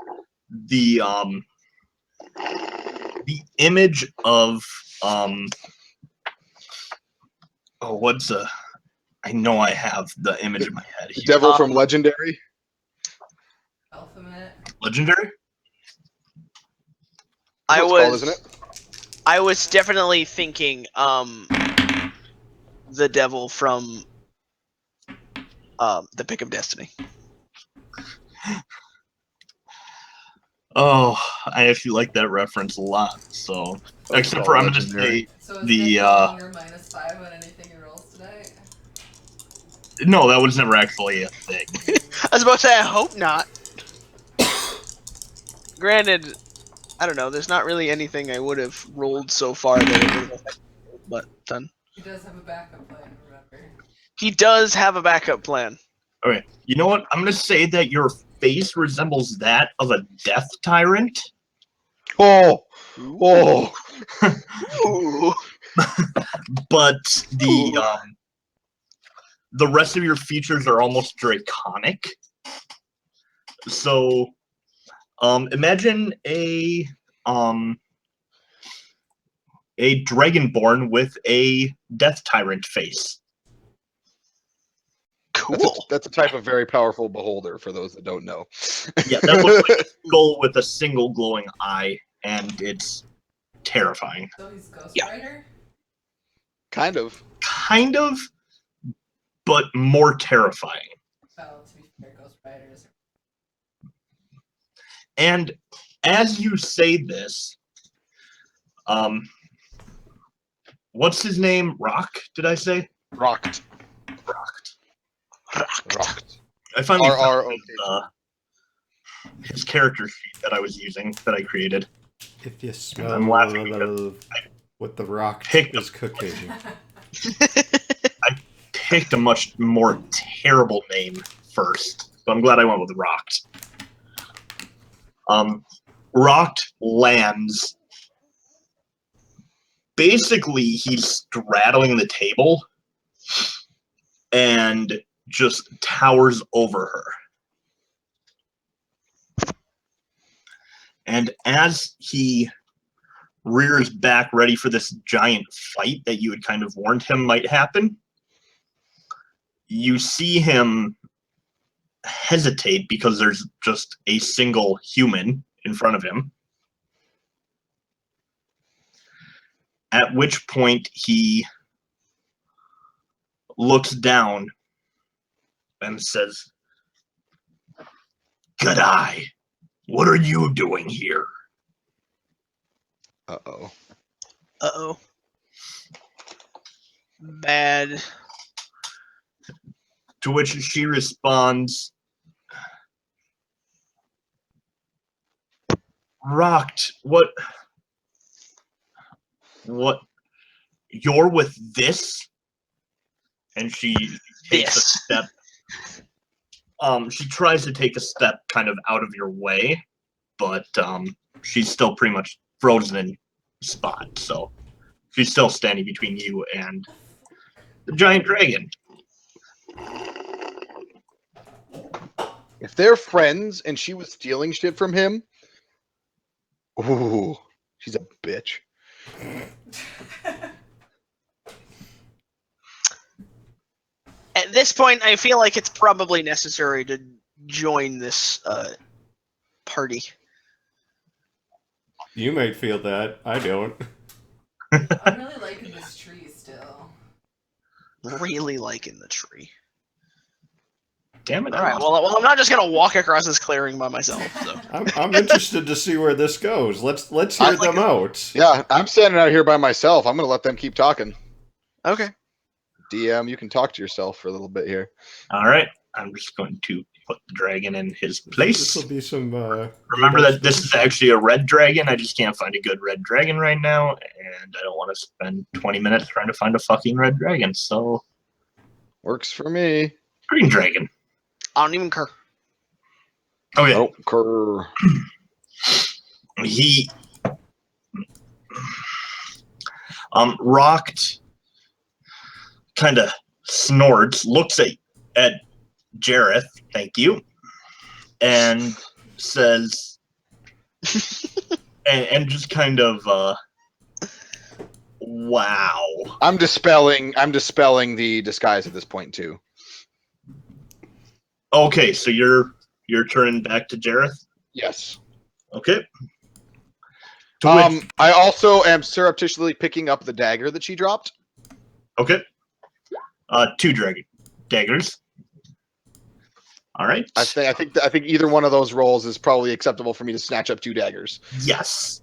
the image of I know I have the image in my head The here. devil from Legendary. Alphabet. Legendary? That's what it's called, isn't it? I was definitely thinking the devil from the Pick of Destiny. Oh, I actually like that reference a lot. So, except for I'm gonna say So is the Nick rolling your -5 on anything he rolls today? no, that was never actually a thing. I was about to say, I hope not. Granted, I don't know. There's not really anything I would have rolled so far that it would have affected, but done. He does have a backup plan, remember? He does have a backup plan. All right, you know what? I'm gonna say that your face resembles that of a death tyrant. Oh. Ooh. But the rest of your features are almost draconic. So, imagine a dragonborn with a death tyrant face. Cool. That's a type of very powerful beholder for those that don't know. Yeah, that looks like a skull with a single glowing eye, and it's terrifying. So he's Ghost Yeah. Rider? Kind of. Kind of, but more terrifying. Well, to be fair, Ghost Riders. And as you say this, what's his name? Rock, did I say? Rocked. I finally R-R-O-K. found his character sheet that I was using, that I created. If you I'm smell laughing because what the rock picked is cooking. Picked a much more terrible name first, but I'm glad I went with Rocked. Rocked lands. Basically, he's straddling the table and just towers over her. And as he rears back ready for this giant fight that you had kind of warned him might happen, you see him hesitate because there's just a single human in front of him. At which point he looks down and says, "G'day, what are you doing here?" Uh-oh. Uh-oh. Bad. To which she responds, Rocked. What? You're with this? And she takes a step. She tries to take a step kind of out of your way, but she's still pretty much frozen in spot. So she's still standing between you and the giant dragon. If they're friends and she was stealing shit from him, ooh, she's a bitch. At this point, I feel like it's probably necessary to join this party. You might feel that. I don't. I'm really liking this tree still. Really liking the tree. Damn it! All right. Well, I'm not just gonna walk across this clearing by myself. So. I'm interested to see where this goes. Let's hear them out. Yeah, I'm standing out here by myself. I'm gonna let them keep talking. Okay. DM, you can talk to yourself for a little bit here. All right. I'm just going to put the dragon in his place. This will be some. Remember that this is actually a red dragon. I just can't find a good red dragon right now, and I don't want to spend 20 minutes trying to find a fucking red dragon. So, Works for me. green dragon. I don't even care. Oh yeah. Oh, Kerr. He rocked, kind of snorts, looks at Jareth, thank you, and says, and just kind of, wow. I'm dispelling the disguise at this point too. Okay, so you're turning back to Jareth? Yes. Okay. To which, I also am surreptitiously picking up the dagger that she dropped. okay. 2 daggers. All right. I think either one of those rolls is probably acceptable for me to snatch up 2 daggers. Yes.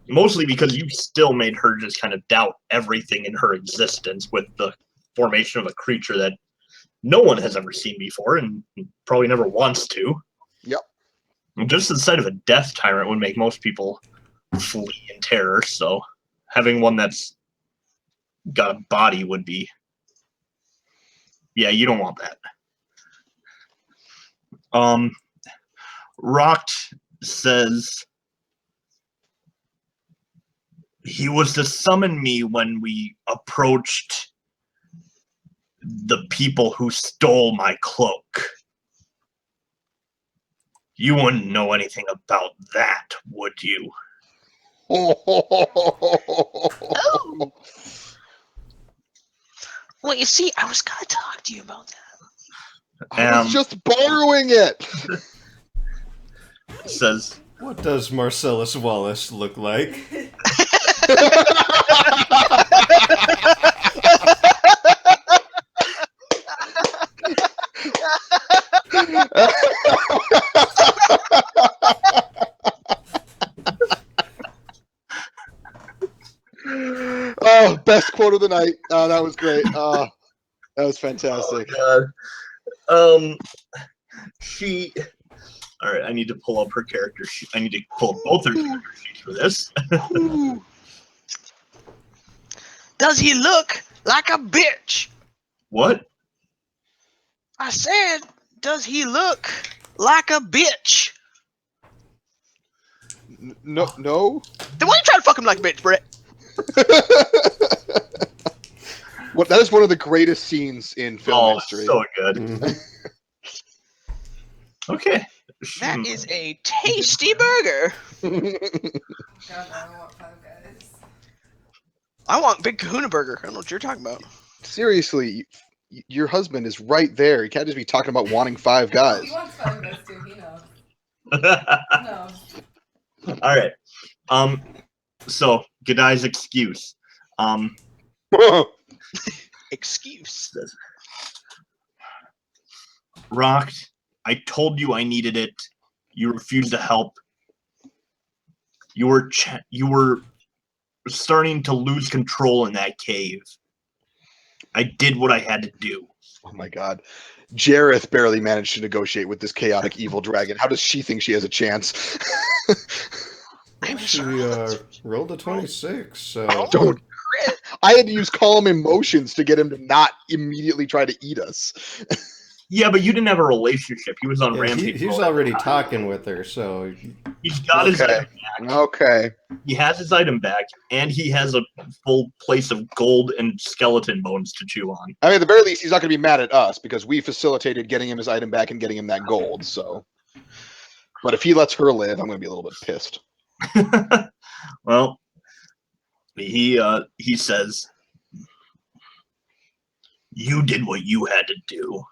Mostly because you still made her just kind of doubt everything in her existence with the formation of a creature that no one has ever seen before and probably never wants to. Yep. Just the sight of a death tyrant would make most people flee in terror, so having one that's got a body would be... Yeah, you don't want that. Rocked says he was to summon me when we approached the people who stole my cloak. You wouldn't know anything about that, would you? Oh. Well, you see, I was gonna talk to you about that. I was just borrowing it. Says, What does Marcellus Wallace look like? Oh, best quote of the night. Oh, that was great. That was fantastic. oh, she... All right, I need to pull up her character sheet. I need to pull up both her character sheets for this. Does he look like a bitch? What? I said, does he look like a bitch? No. Then why you trying to fuck him like a bitch, Brett? What? That is one of the greatest scenes in film history. So good. Mhm. Okay. That is a tasty burger. God, I want Five Guys. I want Big Kahuna Burger. I don't know what you're talking about. Seriously, your husband is right there. You can't just be talking about wanting Five Guys. He wants Five Guys too. He knows. No. All right. So Godai's excuse. Excuse. Rocked. I told you I needed it. You refused to help. You were starting to lose control in that cave. I did what I had to do. Oh my god. Jareth barely managed to negotiate with this chaotic evil dragon. How does she think she has a chance? Well, I'm she sure rolled a 26, so Don't. I had to use calm emotions to get him to not immediately try to eat us. Yeah, but you didn't have a relationship. He was on yeah, rampage. he's mode. already talking with her, so He's got his Okay. item back. Okay. He has his item back, and he has a full place of gold and skeleton bones to chew on. I mean, at the very least, he's not going to be mad at us because we facilitated getting him his item back and getting him that gold. So, but if he lets her live, I'm going to be a little bit pissed. Well, he says, "You did what you had to do.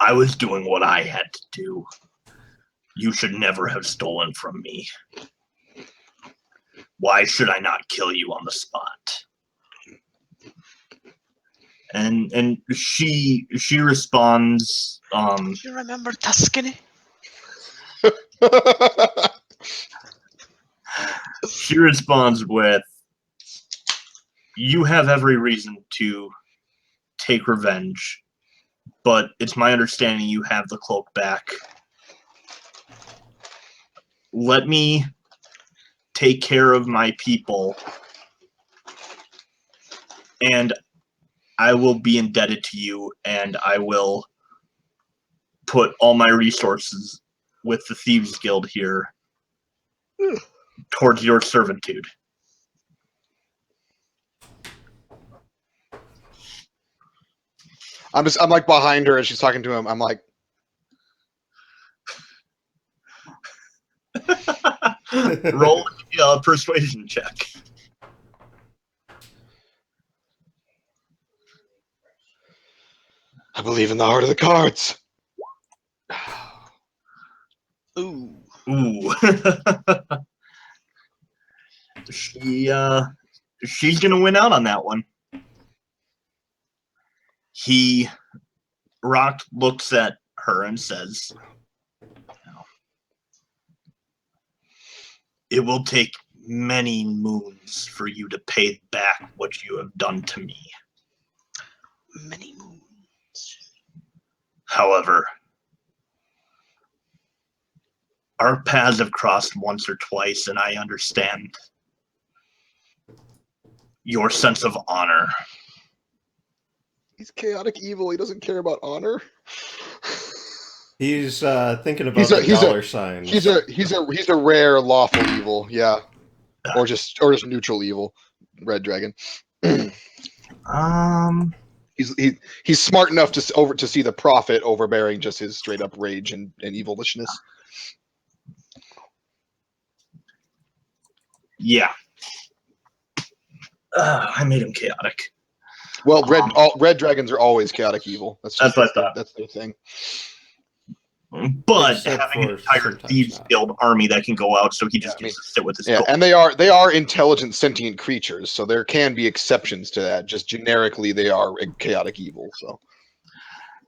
I was doing what I had to do. You should never have stolen from me. Why should I not kill you on the spot?" And she responds, Do you remember Tuscany? she responds with, "You have every reason to take revenge, but it's my understanding you have the cloak back. Let me take care of my people, and I will be indebted to you, and I will put all my resources with the Thieves Guild here towards your servitude." I'm like behind her as she's talking to him. I'm like, Roll a persuasion check. I believe in the heart of the cards. Ooh. Ooh. She's gonna win out on that one. Rock looks at her and says, "It will take many moons for you to pay back what you have done to me. Many moons. However, our paths have crossed once or twice, and I understand your sense of honor. He's chaotic evil. He doesn't care about honor. he's thinking about the dollar signs. He's a rare lawful evil. Yeah, or just neutral evil. Red dragon. He's smart enough to see the profit overbearing just his straight up rage and evilishness. Yeah. I made him chaotic. Well, red dragons are always chaotic evil. That's what I thought. That's their thing. But Except having an for entire sometimes Thieves not. Guild army that can go out, so he just gets to sit with his gold. And they are intelligent sentient creatures, so there can be exceptions to that. Just generically, they are chaotic evil. So,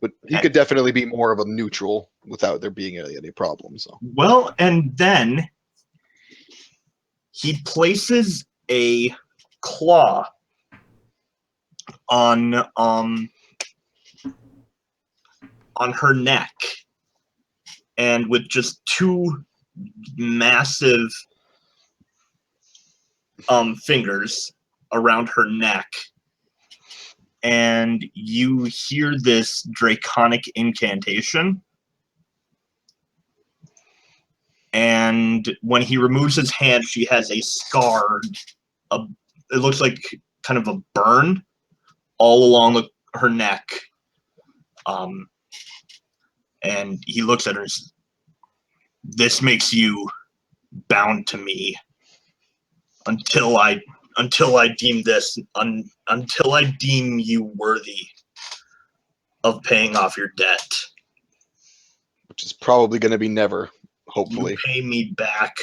but he could definitely be more of a neutral without there being any problem. So, well, and then he places a claw on her neck, and with just two massive fingers around her neck, and you hear this draconic incantation. And when he removes his hand, she has a scar. It looks like kind of a burn all along her neck. And he looks at her and says, "This makes you bound to me until I deem you worthy of paying off your debt. which is probably going to be never. Hopefully, You pay me back,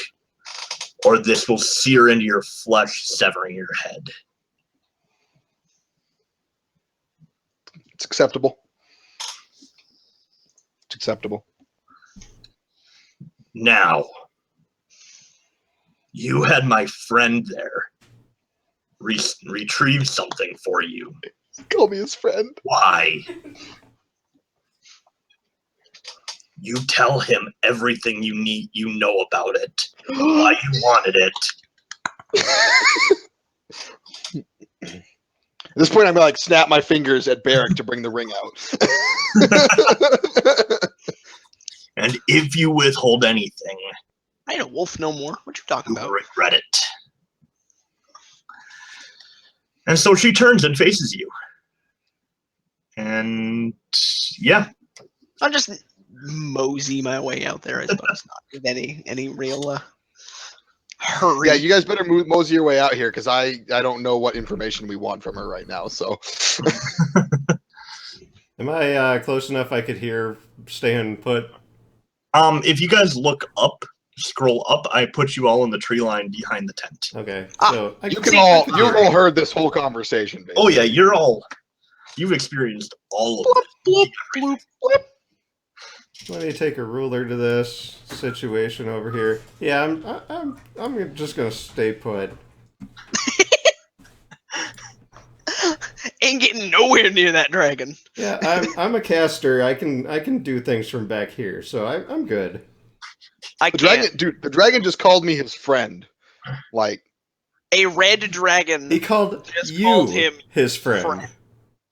or this will sear into your flesh, severing your head." it's acceptable. It's acceptable. Now, you had my friend there retrieve something for you. Call me his friend. Why? You tell him everything you know about it. Why you wanted it. At this point, I'm gonna like snap my fingers at Barrick to bring the ring out. And if you withhold anything, I ain't a wolf no more. What you talking you will about? regret it. And so she turns and faces you. And yeah. I'll just mosey my way out there, I suppose, not with any real hurry. Yeah, you guys better mosey your way out here because I don't know what information we want from her right now. So, Am I close enough I could hear staying put? If you guys look up, scroll up, I put you all in the tree line behind the tent. Okay, Ah, so I you've can all heard this whole conversation. Basically. Oh yeah, you've experienced all of bloop, this. bloop, bloop, bloop. Let me take a ruler to this situation over here. Yeah, I'm just gonna stay put. Ain't getting nowhere near that dragon. Yeah, I'm a caster. I can do things from back here, so I'm good. I The can't. dragon, dude. The dragon just called me his friend. Like, A red dragon. He called Just you called him his friend. friend.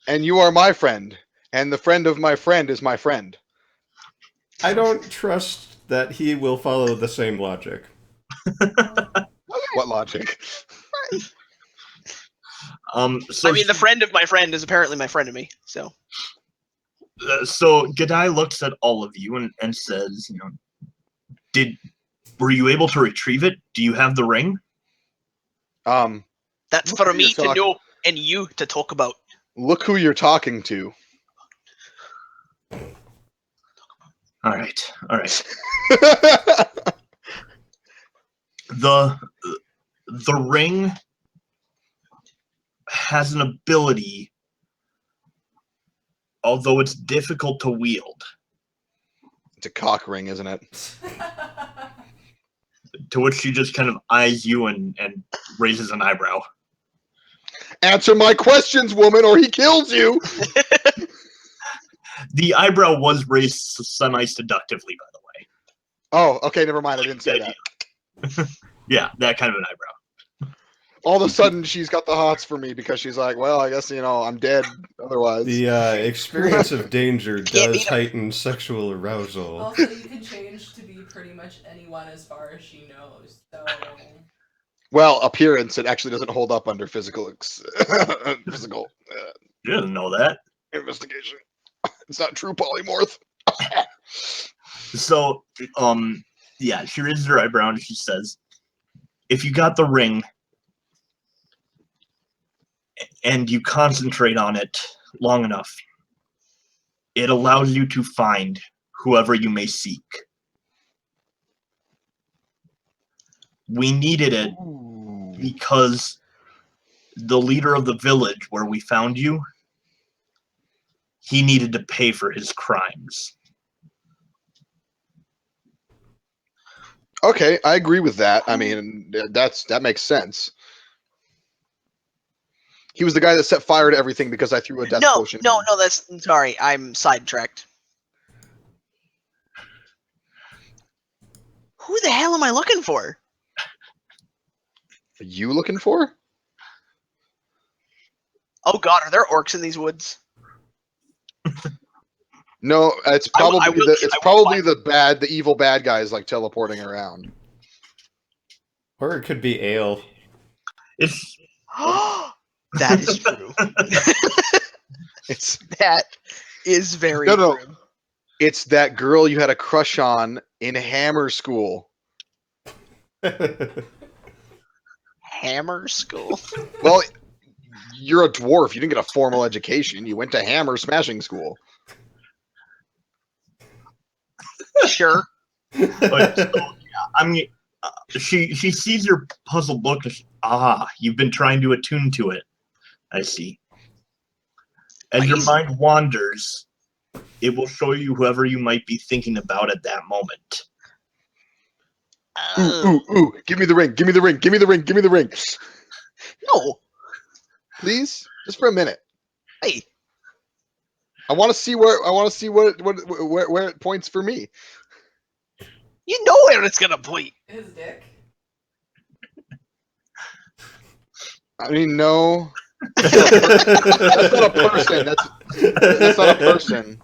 and you are my friend, and the friend of my friend is my friend. I don't trust that he will follow the same logic. What logic? So I mean, the friend of my friend is apparently my friend of me. So so Gadai looks at all of you and says, you know, were you able to retrieve it? Do you have the ring? that's Look for who me you're to know and you to talk about. Look who you're talking to. All right. The ring has an ability, although it's difficult to wield. It's a cock ring, isn't it? To which she just kind of eyes you and raises an eyebrow. Answer my questions, woman, or he kills you. The eyebrow was raised semi-seductively, by the way. Oh, okay, never mind. I didn't say that. Yeah, that kind of an eyebrow. All of a sudden, she's got the hots for me because she's like, well, I guess, I'm dead otherwise. The experience of danger Can't does beat him. heighten sexual arousal. Also, you can change to be pretty much anyone as far as she knows. So Well, appearance, it actually doesn't hold up under physical physical You didn't know that. investigation. It's not true polymorph. So, yeah, she raises her eyebrow and she says, if you got the ring and you concentrate on it long enough, it allows you to find whoever you may seek. We needed it because the leader of the village where we found you, he needed to pay for his crimes. Okay, I agree with that. I mean, that makes sense. He was the guy that set fire to everything because I threw a death potion. No, that's sorry. I'm sidetracked. Who the hell am I looking for? Are you looking for? Oh God, are there orcs in these woods? No, it's I will- probably I will- the it's I will probably find- the evil bad guys like teleporting around. Or it could be ale. It's That is true. It's That is very No. true. it's that girl you had a crush on in Hammer School. Hammer school. Well, you're a dwarf. You didn't get a formal education. You went to Hammer Smashing School. Sure. but, so, I mean, she sees your puzzled look. You've been trying to attune to it. I see. As your Easy. mind wanders, it will show you whoever you might be thinking about at that moment. Ooh! Give me the ring! Give me the ring! Give me the ring! Give me the ring! No. Please, just for a minute. Hey. I want to see where it points for me. You know where it's gonna point. His dick. I mean, no. That's not a person. That's not a person.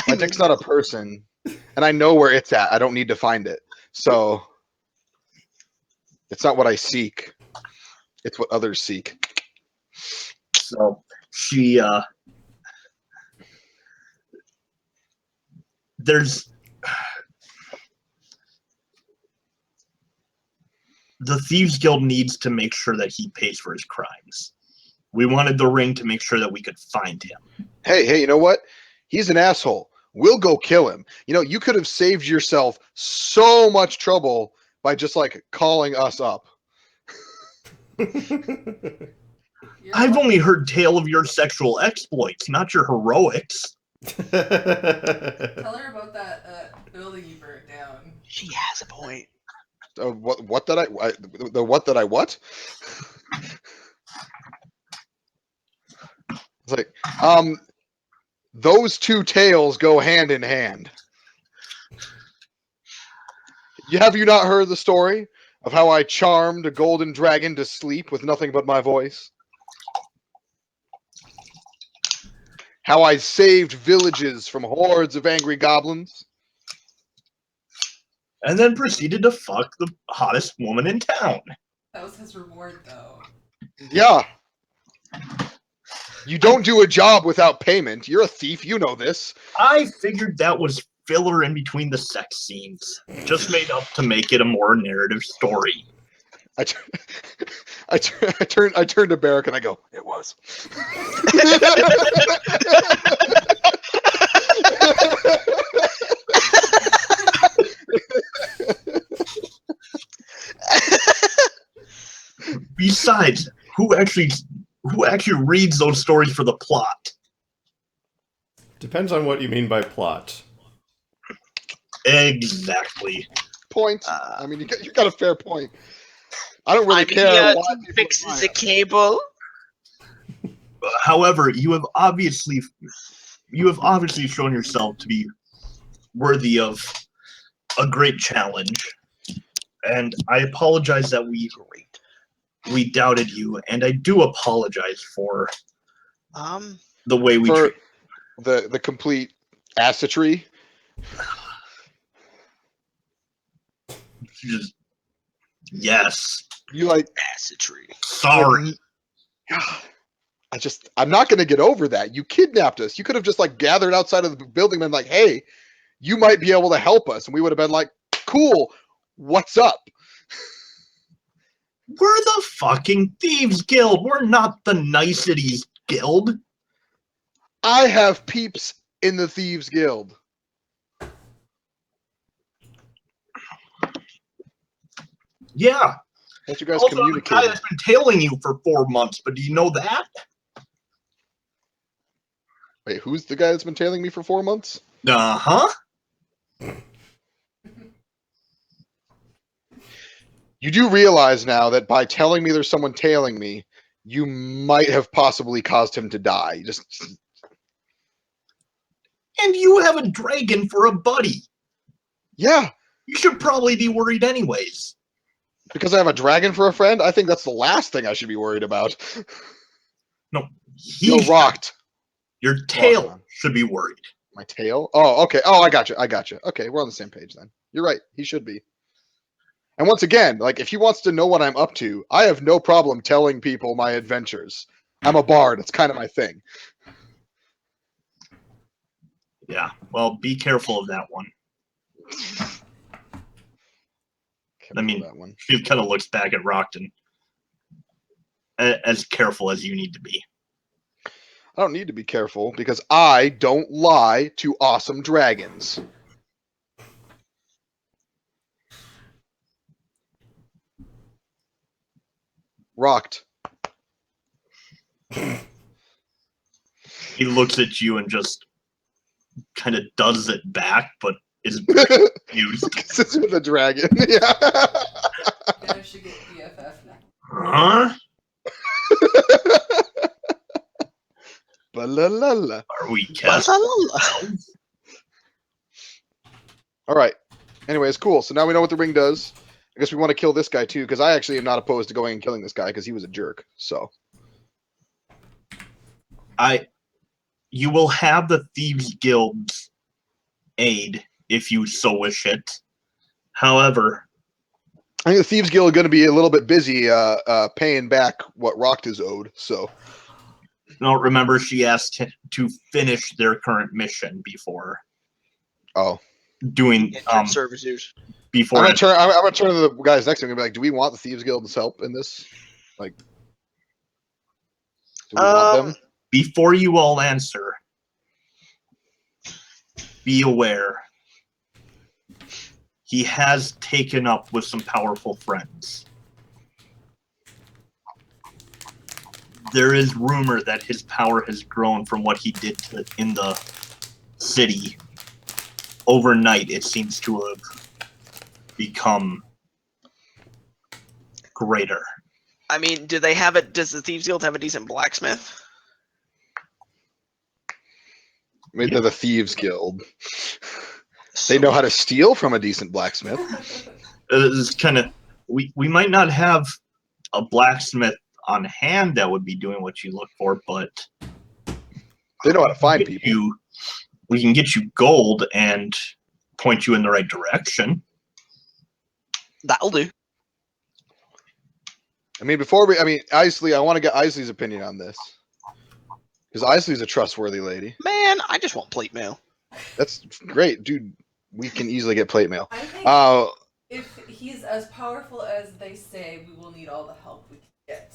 My dick's not a person, and I know where it's at. I don't need to find it. So it's not what I seek. It's what others seek. So she there's the Thieves Guild needs to make sure that he pays for his crimes. We wanted the ring to make sure that we could find him. Hey, you know what? He's an asshole. We'll go kill him. You know, you could have saved yourself so much trouble by just like calling us up. I've only heard tale of your sexual exploits, not your heroics. Tell her about that building you burnt down. She has a point. What did I what? It's like, those two tales go hand in hand. Have you not heard the story of how I charmed a golden dragon to sleep with nothing but my voice? How I saved villages from hordes of angry goblins? And then proceeded to fuck the hottest woman in town. That was his reward, though. Yeah. You don't do a job without payment. You're a thief. You know this. I figured that was filler in between the sex scenes, just made up to make it a more narrative story. I turn to Barrick and I go, it was. Besides, who actually reads those stories for the plot? Depends on what you mean by plot. Exactly. Point. I mean, you got a fair point. I don't really care why people fixes the cable. However, you have obviously shown yourself to be worthy of a great challenge, and I apologize that we doubted you, and I do apologize for the way we for the complete assetry. Yes. You like assetry. Sorry. I'm not going to get over that. You kidnapped us. You could have just like gathered outside of the building and been like, hey, you might be able to help us. And we would have been like, cool, what's up? We're the fucking Thieves Guild. We're not the Niceties Guild. I have peeps in the Thieves Guild. Yeah. Can't you guys also, communicate? The guy that's been tailing you for 4 months, but do you know that? Wait, who's the guy that's been tailing me for 4 months? Uh-huh. You do realize now that by telling me there's someone tailing me, you might have possibly caused him to die. And you have a dragon for a buddy. Yeah. You should probably be worried anyways. Because I have a dragon for a friend? I think that's the last thing I should be worried about. No, You're rocked. Your tail should be worried. My tail? Oh, okay. Oh, I got you. Okay, we're on the same page then. You're right. He should be. And once again, like, if he wants to know what I'm up to, I have no problem telling people my adventures. I'm a bard. It's kind of my thing. Yeah, well, be careful of that one. I mean, she kind of looks back at Rockton. As careful as you need to be. I don't need to be careful because I don't lie to awesome dragons. Rocked. He looks at you and just kind of does it back, but is confused. Because it's with a dragon. Yeah. You guys should get BFF now. Huh? la la la. Are we La, cast? la, la, la. All right. Anyways, cool. So now we know what the ring does. I guess we want to kill this guy too, because I actually am not opposed to going and killing this guy because he was a jerk. So You will have the Thieves Guild's aid if you so wish it. However, I think the Thieves Guild are going to be a little bit busy paying back what Rocked is owed. So no, remember she asked to finish their current mission before oh, doing Indentured servitude. before. I'm gonna turn to the guys next to me and be like, do we want the Thieves Guild's help in this? Like, do we want them? Before you all answer, be aware he has taken up with some powerful friends. There is rumor that his power has grown from what he did in the city. Overnight, it seems to have become greater. I mean, do they have it? Does the Thieves Guild have a decent blacksmith? I mean, they're the Thieves Guild. They know how to steal from a decent blacksmith. It's kind of we might not have a blacksmith on hand that would be doing what you look for, but They know how to find people. We can get you gold and point you in the right direction. That'll do. I mean, Isley, I want to get Isley's opinion on this. Because Isley's a trustworthy lady. Man, I just want plate mail. That's great, dude. We can easily get plate mail. I think if he's as powerful as they say, we will need all the help we can get.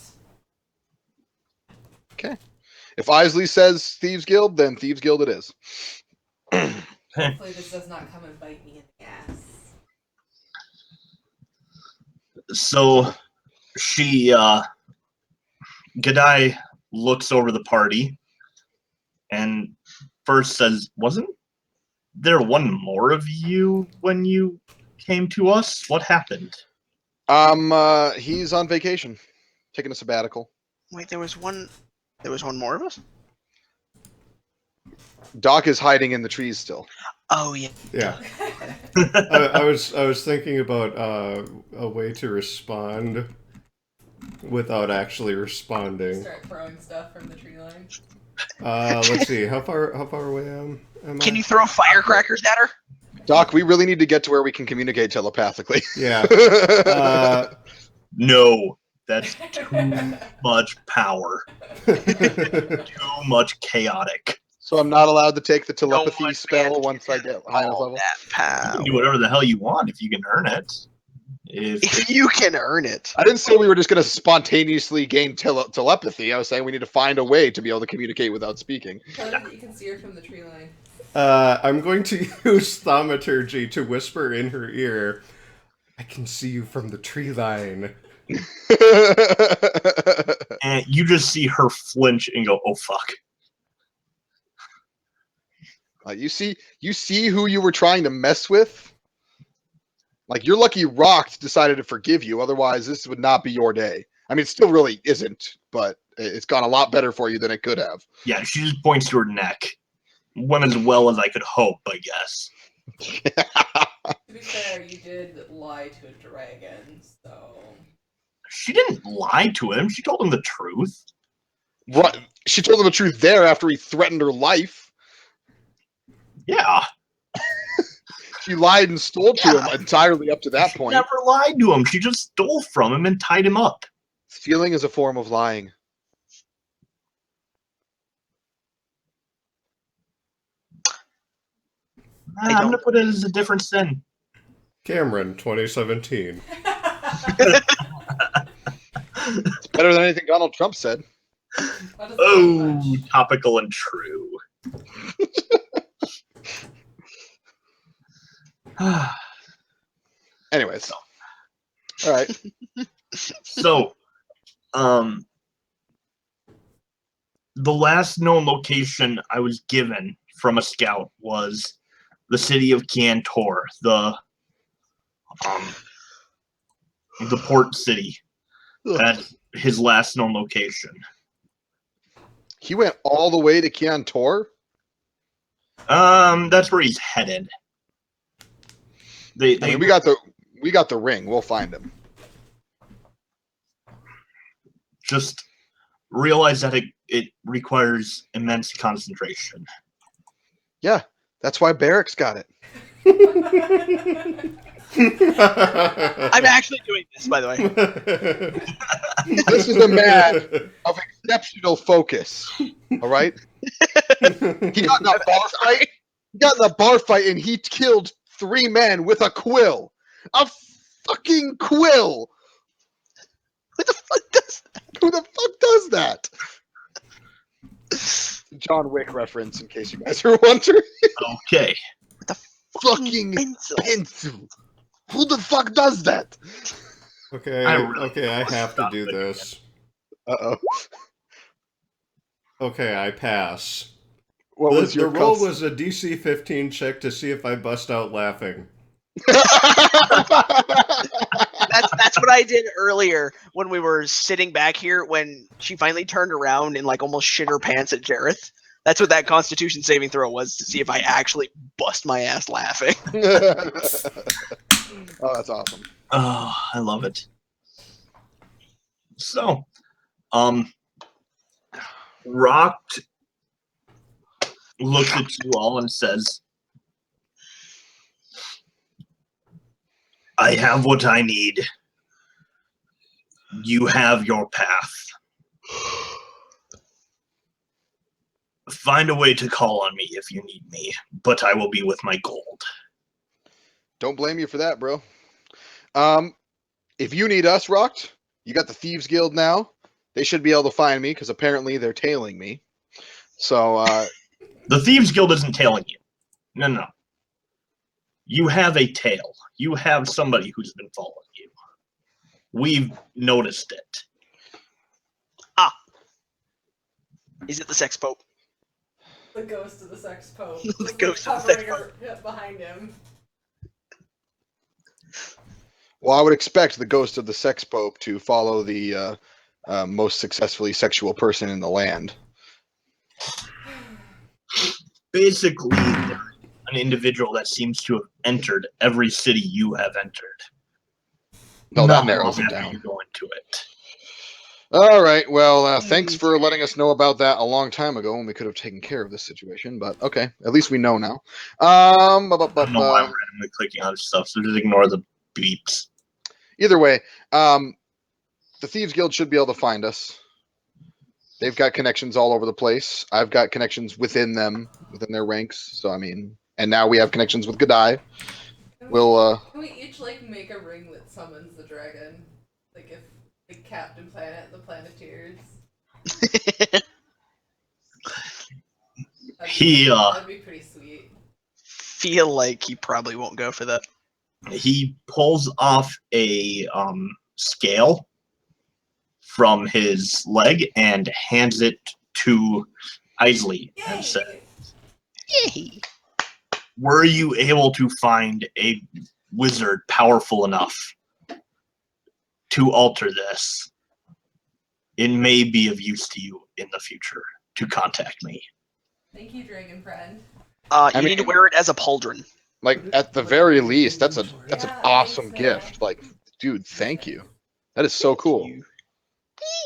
Okay. If Isley says Thieves Guild, then Thieves Guild it is. Hopefully this does not come and bite me in the ass. So Gadai looks over the party and first says, wasn't there one more of you when you came to us? What happened? He's on vacation, taking a sabbatical. Wait, there was one more of us? Doc is hiding in the trees still. Oh yeah. Yeah. I was thinking about a way to respond without actually responding. Start throwing stuff from the tree line. Let's see. How far away am I? Can you throw firecrackers at her? Doc, we really need to get to where we can communicate telepathically. Yeah. No, that's too much power. Too much chaotic. So I'm not allowed to take the telepathy one spell man once I get high enough All level? that You power. can do whatever the hell you want if you can earn it. If you can earn it. I didn't say we were just going to spontaneously gain telepathy. I was saying we need to find a way to be able to communicate without speaking. Tell her that you can see her from the tree line. I'm going to use thaumaturgy to whisper in her ear, I can see you from the tree line. And you just see her flinch and go, oh fuck. You see who you were trying to mess with? Like, you're lucky Rocked decided to forgive you. Otherwise, this would not be your day. I mean, it still really isn't, but it's gone a lot better for you than it could have. Yeah, she just points to her neck. Went as well as I could hope, I guess. To be fair, you did lie to a dragon, so... She didn't lie to him. She told him the truth. Right. She told him the truth there after he threatened her life. Yeah. She lied and stole to him entirely up to that She point. never lied to him. She just stole from him and tied him up. Stealing is a form of lying. I'm going to put it as a different sin. Cameron, 2017. It's better than anything Donald Trump said. That doesn't Oh, sound much. topical and true. Anyways. All right. So, the last known location I was given from a scout was the city of Cantor, the port city. That's his last known location. He went all the way to Kian Tor? That's where he's headed. They I mean, we got the ring. We'll find him. just realize that it requires immense concentration. Yeah, that's why Barrack's got it. I'm actually doing this, by the way. This is a man of exceptional focus. All right. He got in a bar fight. He got in a bar fight and he killed 3 men with a quill. A fucking quill. Who the fuck does that? Who the fuck does that? John Wick reference, in case you guys are wondering. Okay. With a Fucking pencil. pencil. Who the fuck does that? Okay, I really okay, I have to do this. Uh-oh. Okay, I pass. What was your the roll was a DC 15 check to see if I bust out laughing. That's what I did earlier when we were sitting back here when she finally turned around and like almost shit her pants at Jareth. That's what that Constitution saving throw was, to see if I actually bust my ass laughing. Oh, that's awesome. Oh, I love it. So, Rocked looks at you all and says, I have what I need. You have your path. Find a way to call on me if you need me, but I will be with my gold. Don't blame you for that, bro. If you need us, Rocked, you got the Thieves Guild now. They should be able to find me because apparently they're tailing me. So, The Thieves Guild isn't tailing you. No. You have a tail. You have somebody who's been following you. We've noticed it. Is it the sex pope? The ghost of the sex pope. The ghost of the sex hovering behind him. well, I would expect the ghost of the sex pope to follow the most successfully sexual person in the land. Basically, there's an individual that seems to have entered every city you have entered. No, that Not narrows long it after down. you go into it. All right. Well, thanks for letting us know about that a long time ago when we could have taken care of this situation. But okay, at least we know now. I don't know why I'm randomly clicking on stuff, so just ignore the beeps. Either way, the Thieves Guild should be able to find us. They've got connections all over the place. I've got connections within them, within their ranks. So I mean, and now we have connections with Godai. We'll Can we each like make a ring that summons the dragon? Like if like Captain Planet, the Planeteers. That'd be pretty sweet. Feel like he probably won't go for that. He pulls off a scale from his leg and hands it to Isley and Yay! says, Yay! were you able to find a wizard powerful enough to alter this? It may be of use to you in the future to contact me. Thank you, dragon friend. You need to mean- wear it as a pauldron. like at the very least, that's an Yeah, awesome thanks, man. gift. Like, dude, thank you. That is so cool.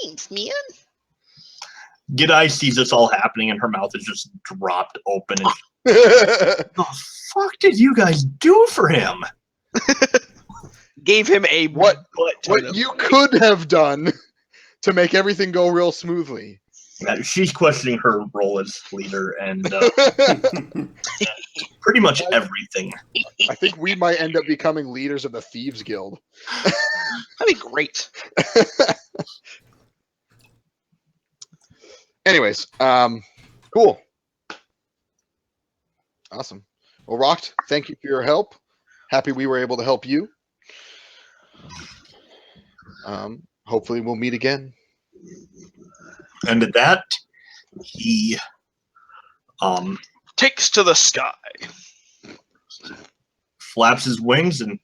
Thanks, man. G'day sees this all happening and her mouth is just dropped open. And what the fuck did you guys do for him? Gave him a What- butt what totem. you could have done to make everything go real smoothly. She's questioning her role as leader and pretty much everything. I think we might end up becoming leaders of the Thieves Guild. That'd be great. Anyways, cool. Awesome. Well, Rocked, thank you for your help. Happy we were able to help you. Hopefully we'll meet again. And at that, he Takes to the sky. flaps his wings and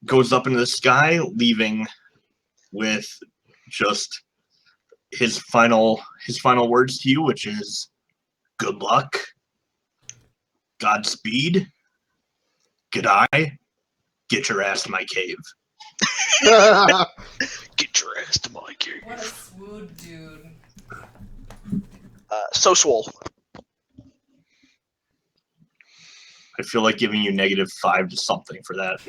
goes up into the sky, leaving with just his final words to you, which is good luck, Godspeed, goodbye, get your ass to my cave. Get your ass to my cave. What a swoon dude. So swole. I feel like giving you -5 to something for that.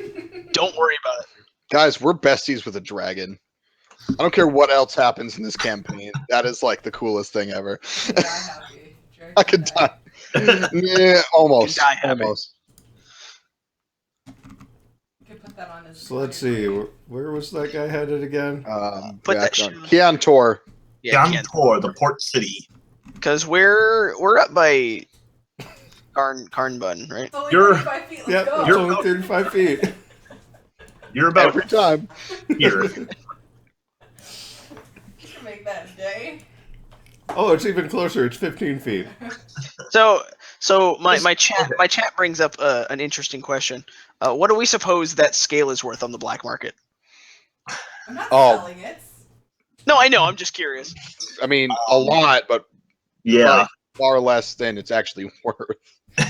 Don't worry about it. Guys, we're besties with a dragon. I don't care what else happens in this campaign. That is like the coolest thing ever. Die happy. Jared I can could die. Yeah, almost. Can die happy. Almost. You can put that on his. So let's see. Where was that guy headed again? Put that back shit on on. Kian Tor. Yeah, Gantor, the port city. because we're up by Karnbun, right? It's only You're- 35 feet. Let's Yep, go. it's only 35 feet. You're about Every time. here. You can make that a day. Oh, it's even closer. It's 15 feet. So my chat brings up an interesting question. What do we suppose that scale is worth on the black market? I'm not Oh. selling it. No, I know. I'm just curious. I mean, a lot, but Yeah, probably far less than it's actually worth.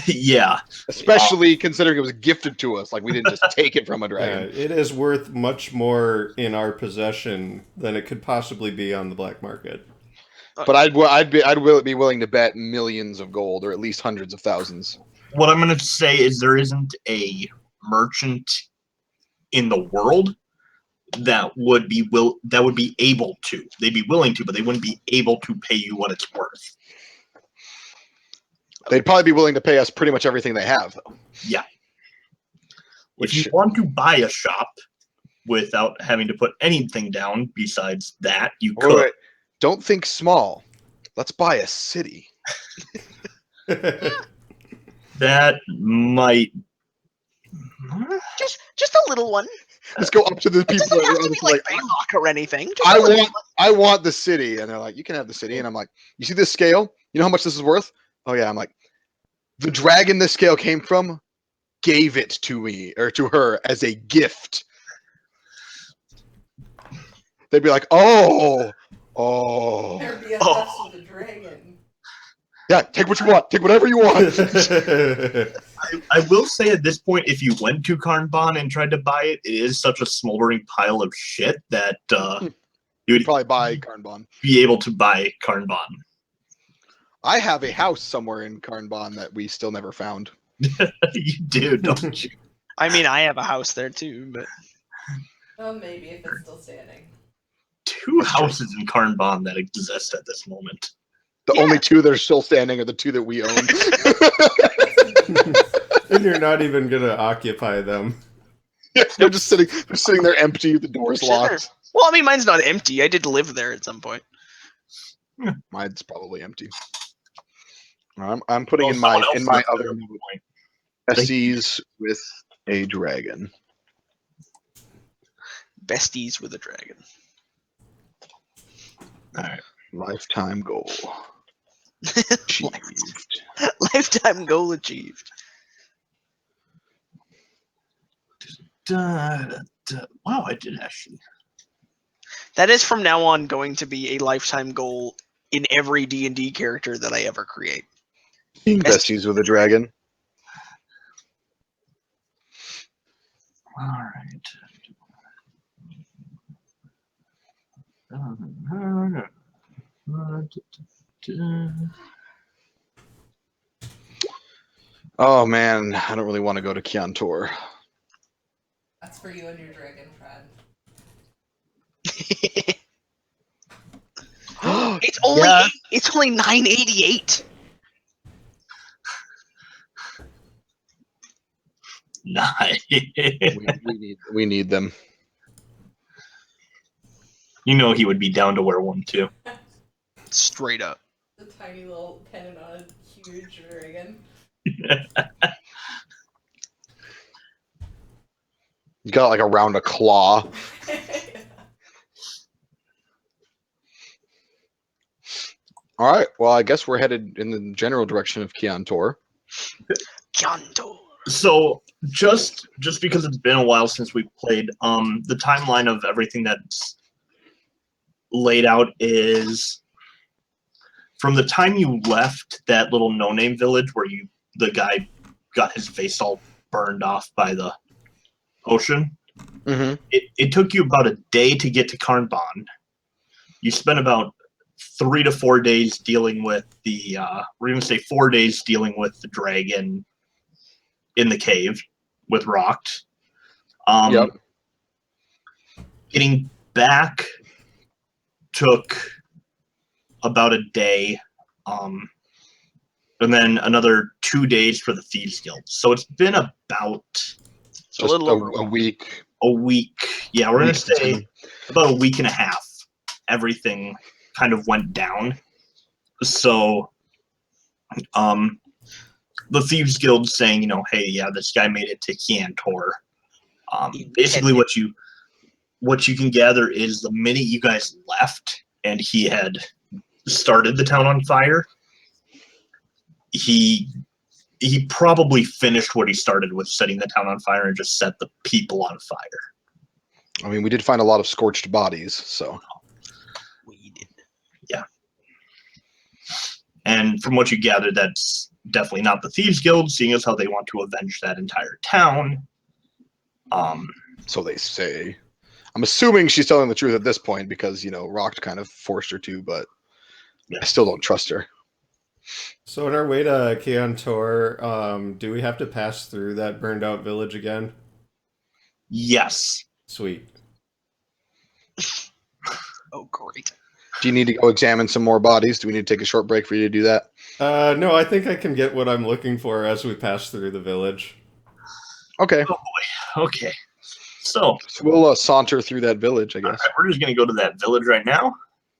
yeah. Especially considering it was gifted to us. Like we didn't just take it from a Yeah, dragon. it is worth much more in our possession than it could possibly be on the black market. But I'd be willing to bet millions of gold, or at least hundreds of thousands. What I'm going to say is there isn't a merchant in the world that would be able to. They'd be willing to, but they wouldn't be able to pay you what it's worth. They'd probably be willing to pay us pretty much everything they have, though. Yeah. Which If you want to buy a shop without having to put anything down besides that, you Wait, could. wait. Don't think small. Let's buy a city. That might. Just a little one. Let's go up to the It people. doesn't have to be like like, Baylock or anything. Just I a little want the city, and they're like, you can have the city, and I'm like, you see this scale? You know how much this is worth? Oh yeah, I'm like, the dragon this scale came from gave it to me or to her as a gift. They'd be like, oh, There'd be a house with a dragon. yeah, take what you want, take whatever you want. I will say at this point, if you went to Karnbon and tried to buy it, it is such a smoldering pile of shit that you would Probably buy Karnbon. be able to buy Karnbon. I have a house somewhere in Karnbon that we still never found. You do, don't you? I mean, I have a house there too, but Well, maybe if it's still standing. 2 houses in Karnbon that exist at this moment. The Yeah. only 2 that are still standing are the 2 that we own. And you're not even going to occupy them. They're just sitting there empty, the doors Sitting there. locked. well, I mean, mine's not empty. I did live there at some point. Mine's probably empty. I'm putting Well, in my someone else lived other there at note, one point. besties with a dragon. Besties with a dragon. All right. Lifetime goal. Achieved. Lifetime goal achieved. Wow, I did actually. That is from now on going to be a lifetime goal in every D&D character that I ever create. Being besties with a dragon. All right. Oh man, I don't really want to go to Kian Tor. That's for you and your dragon friend. It's only Yeah. it's only 988. Nice. We need them. You know he would be down to wear one too. Straight up. The tiny little pennant on a huge dragon. You got like around a claw. All right. Well, I guess we're headed in the general direction of Kian Tor. Kyanto. So just because it's been a while since we played, the timeline of everything that's laid out is from the time you left that little no-name village where the guy got his face all burned off by the ocean. Mm-hmm. It took you about a day to get to Karnbon. You spent about 3 to 4 days dealing with we're going to say 4 days dealing with the dragon in the cave with Rocked. Yep. Getting back took about a day, and then another 2 days for the Thieves Guild. So it's been about So a little over a week. a week. Yeah, we're going to Week say to- about a week and a half. Everything kind of went down. So the Thieves Guild saying, hey, yeah, this guy made it to Kiantor. Basically, what you can gather is the minute you guys left and he had started the town on fire, he probably finished what he started with, setting the town on fire, and just set the people on fire. I mean, we did find a lot of scorched bodies, so. We did. Yeah. And from what you gathered, that's definitely not the Thieves Guild, seeing as how they want to avenge that entire town. So they say. I'm assuming she's telling the truth at this point because, Rocked kind of forced her to, but I still don't trust her. So on our way to Kiantor, do we have to pass through that burned out village again? Yes. Sweet. Oh, great. Do you need to go examine some more bodies? Do we need to take a short break for you to do that? No, I think I can get what I'm looking for as we pass through the village. Okay. Oh boy. Okay. So we'll saunter through that village, I guess. right, we're just going to go to that village right now.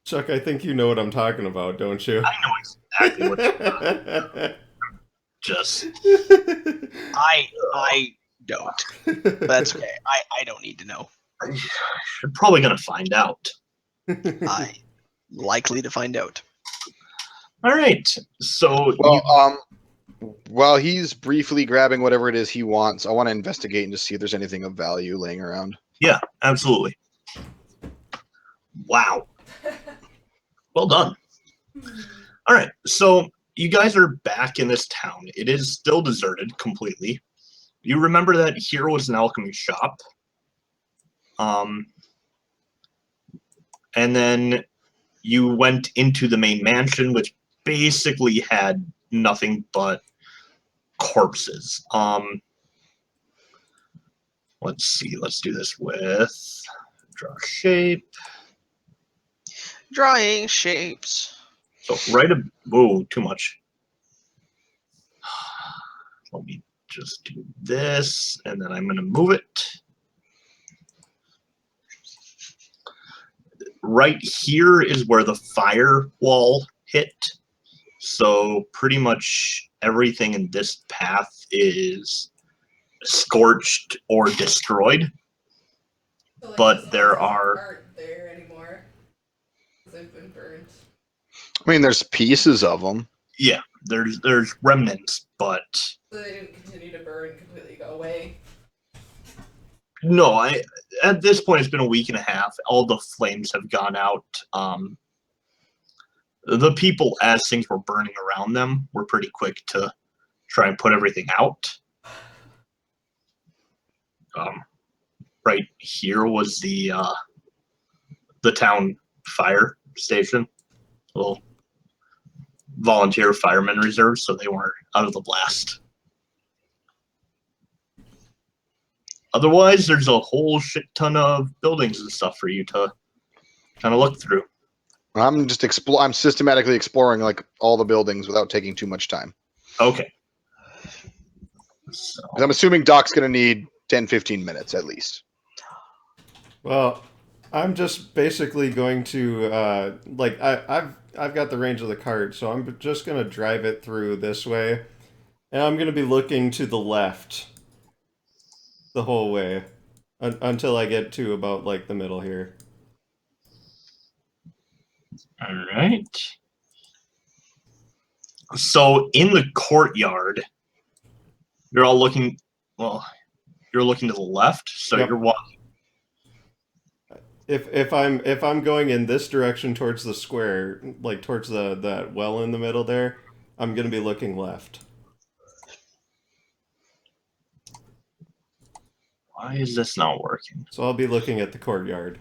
Chuck, I think you know what I'm talking about, don't you? I know exactly what you're just. I don't. But that's okay. I don't need to know. You're probably going to find out. I likely to find out. All right. So Well, while he's briefly grabbing whatever it is he wants, I want to investigate and just see if there's anything of value laying around. yeah, absolutely. Wow. Well done. All right. So you guys are back in this town. It is still deserted completely. You remember that here was an alchemy shop. And then you went into the main mansion, which basically had nothing but corpses. Let's see. Let's do this with draw shape. Drawing shapes. So whoa, too much. Let me just do this, and then I'm going to move it. Right here is where the firewall hit. So pretty much everything in this path is scorched or destroyed. So, But those there houses are- aren't there anymore. 'Cause they've been burned. I mean, there's pieces of them. Yeah, there's remnants, but So they didn't continue to burn, completely go away. no, at this point it's been a week and a half. All the flames have gone out. The people, as things were burning around them, were pretty quick to try and put everything out. Right here was the town fire station, little volunteer firemen reserve, so they weren't out of the blast. Otherwise, there's a whole shit ton of buildings and stuff for you to kind of look through. I'm just I'm systematically exploring like all the buildings without taking too much time. Okay. So, 'Cause I'm assuming Doc's going to need 10, 15 minutes at least. Well, I'm just basically going to I've got the range of the cart, so I'm just gonna drive it through this way, and I'm gonna be looking to the left the whole way until I get to about like the middle here. all right. So in the courtyard, you're all looking. Well, you're looking to the left, so Yep. you're walking. If I'm going in this direction towards the square, like towards that well in the middle there, I'm gonna be looking left. Why is this not working? So I'll be looking at the courtyard.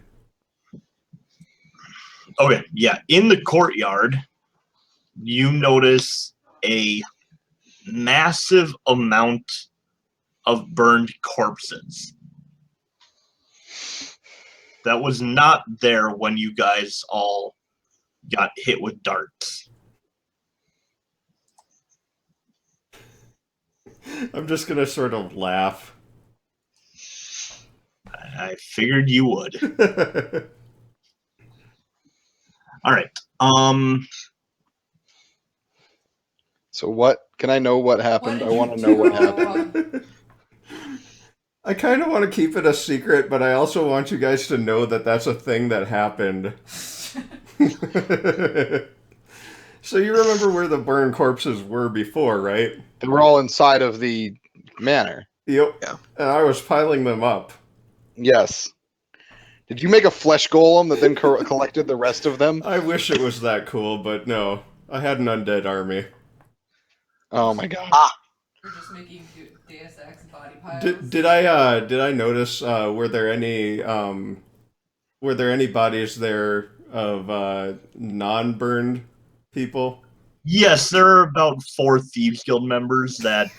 Okay, yeah. In the courtyard, you notice a massive amount of burned corpses. That was not there when you guys all got hit with darts. I'm just gonna sort of laugh. I figured you would. All right. So what? Can I know what happened? What I did want to you know what do? happened. I kind of want to keep it a secret, but I also want you guys to know that that's a thing that happened. So you remember where the burned corpses were before, right? They were all inside of the manor. Yep. Yeah. And I was piling them up. Yes. Did you make a flesh golem that then collected the rest of them? I wish it was that cool, but no. I had an undead army. Oh my god. We're just making Deus Ex body piles. Did I notice were there any bodies there of non-burned people? Yes, there are about 4 Thieves Guild members that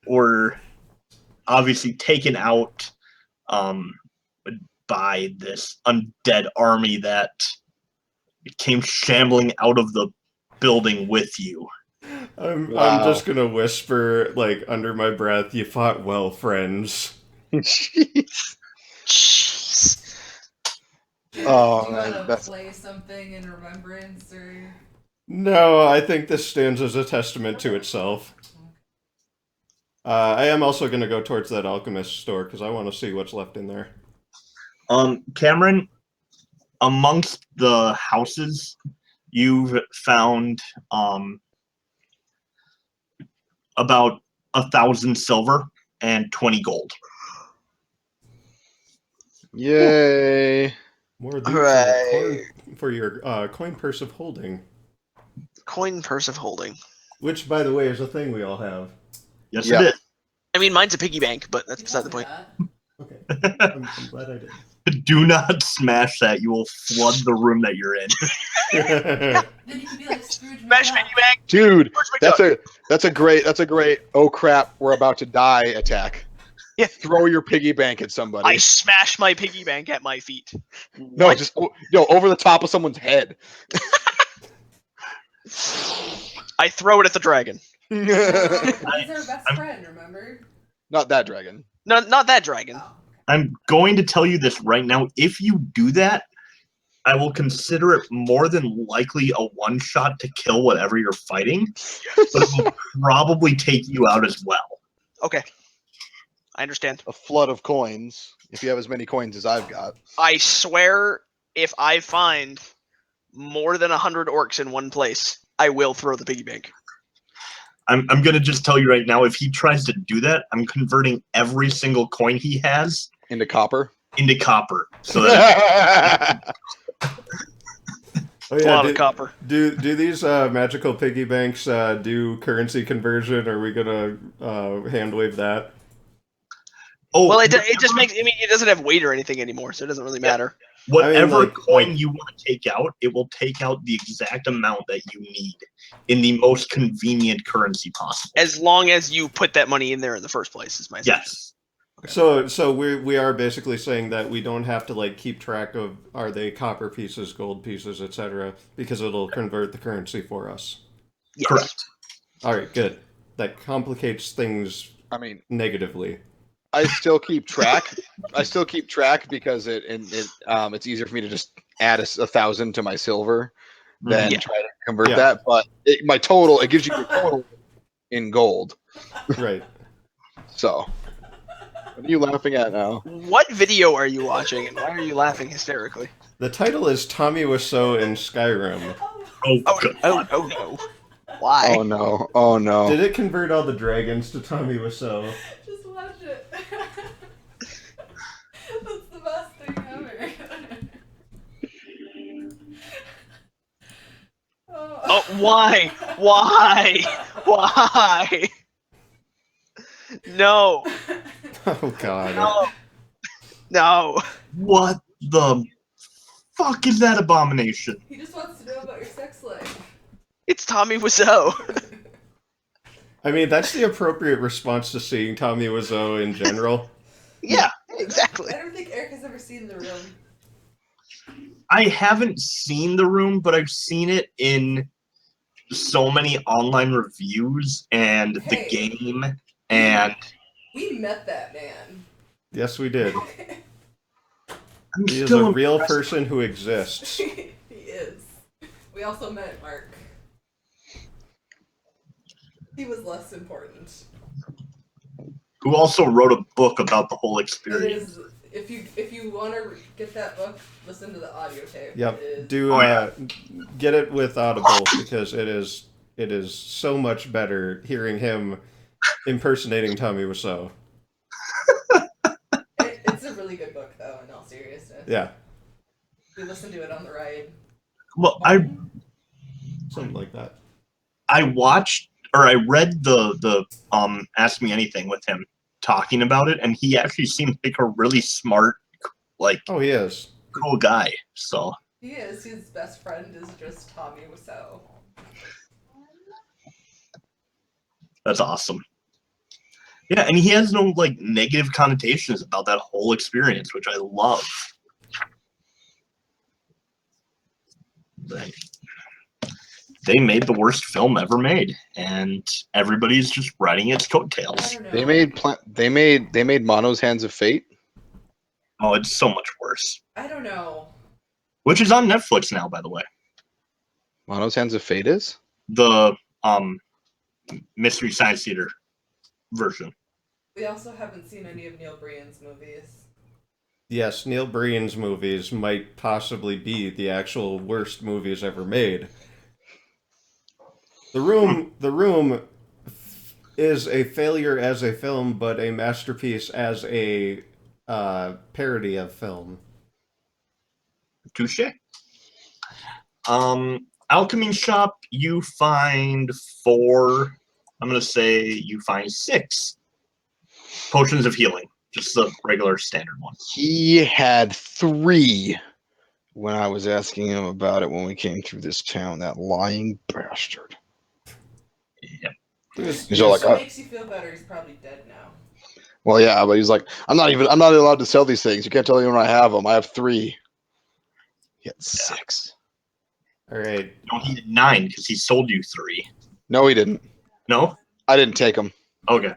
were obviously taken out by this undead army that came shambling out of the building with you. I'm Wow. just gonna whisper like under my breath, "You fought well, friends." Jeez. Jeez. Jared, Oh, do you man, want to that's- play something in remembrance or? No, I think this stands as a testament to itself. I am also gonna go towards that alchemist store because I want to see what's left in there. Cameron, amongst the houses, you've found about 1,000 silver and 20 gold. Yay. More loot Hooray. for your coin purse of holding, Coin purse of holding. which, by the way, is a thing we all have. Yes, Yeah. it is. I mean, mine's a piggy bank, but that's beside the point. Okay, I'm glad I did. Do not smash that. You will flood the room that you're in. Then you could be like Scrooge Smash McDuck. piggy bank. Dude, Where's my that's a great oh crap, we're about to die attack. Yeah. Throw your piggy bank at somebody. I smash my piggy bank at my feet. No, What? just over the top of someone's head. I throw it at the dragon. He's our best friend, remember? Not that dragon. No, not that dragon. Oh. I'm going to tell you this right now. If you do that, I will consider it more than likely a one-shot to kill whatever you're fighting, but it will probably take you out as well. Okay. I understand. A flood of coins. If you have as many coins as I've got. I swear, if I find more than 100 orcs in one place, I will throw the piggy bank. I'm going to just tell you right now, if he tries to do that, I'm converting every single coin he has Into copper. into copper. So that Oh A yeah, lot of copper. do these magical piggy banks do currency conversion? Are we gonna hand wave that? oh, Well, it just makes. I mean, it doesn't have weight or anything anymore, so it doesn't really matter. whatever I mean, coin you want to take out, it will take out the exact amount that you need in the most convenient currency possible. As long as you put that money in there in the first place, is my assumption. Yes. So we are basically saying that we don't have to like keep track of are they copper pieces, gold pieces, etc. because it'll convert the currency for us. Yes. Correct. All right, good. That complicates things I mean, negatively. I still keep track. Because it's easier for me to just add 1,000 to my silver than Yeah. try to convert Yeah. that. But it gives you your total in gold. Right. So, what are you laughing at now? What video are you watching, and why are you laughing hysterically? The title is Tommy Wiseau in Skyrim. Oh, Oh, God. oh no. Why? Oh no! Oh no! Did it convert all the dragons to Tommy Wiseau? Just watch it. The Why? Why? Why? No. Oh God. No. No. What the fuck is that abomination? He just wants to know about your sex life. It's Tommy Wiseau. I mean, that's the appropriate response to seeing Tommy Wiseau in general. Yeah, exactly. I don't think Eric has ever seen The Room. I haven't seen The Room, but I've seen it in so many online reviews and Hey. the game, and We met that man. Yes, we did. I'm He is still a real impressed. person who exists. He is. We also met Mark. He was less important. Who also wrote a book about the whole It experience. is. If you want to get that book, listen to the audio tape. Yep. It is, Do get it with Audible because it is so much better hearing him impersonating Tommy Wiseau. it's a really good book, though. In all seriousness. Yeah, We listened to it on the ride. Well, something like that. I watched or I read the Ask Me Anything with him talking about it, and he actually seemed like a really smart, like Oh, he is. cool guy. So He is. His best friend is just Tommy Wiseau. that's awesome. Yeah, and he has no like negative connotations about that whole experience, which I love. They made the worst film ever made, and everybody's just riding its I coattails. don't know. They made Mono's Hands of Fate. Oh, it's so much worse. I don't know. Which is on Netflix now, by the way. Mono's Hands of Fate is? The Mystery Science Theater version. We also haven't seen any of Neil Breen's movies. Yes, Neil Breen's movies might possibly be the actual worst movies ever made. The Room is a failure as a film, but a masterpiece as a parody of film. Touche. Alchemy Shop, you find 4. I'm gonna say you find 6 potions of healing, just the regular standard one. He had 3 when I was asking him about it when we came through this town. That lying bastard. Yeah. He's all like, If it makes you feel better, he's probably dead now. well, yeah, but he's like, I'm not allowed to sell these things. You can't tell anyone I have them. I have 3. He had 6. All right. No, he had 9 because he sold you 3. No, he didn't. No? I didn't take them. Okay.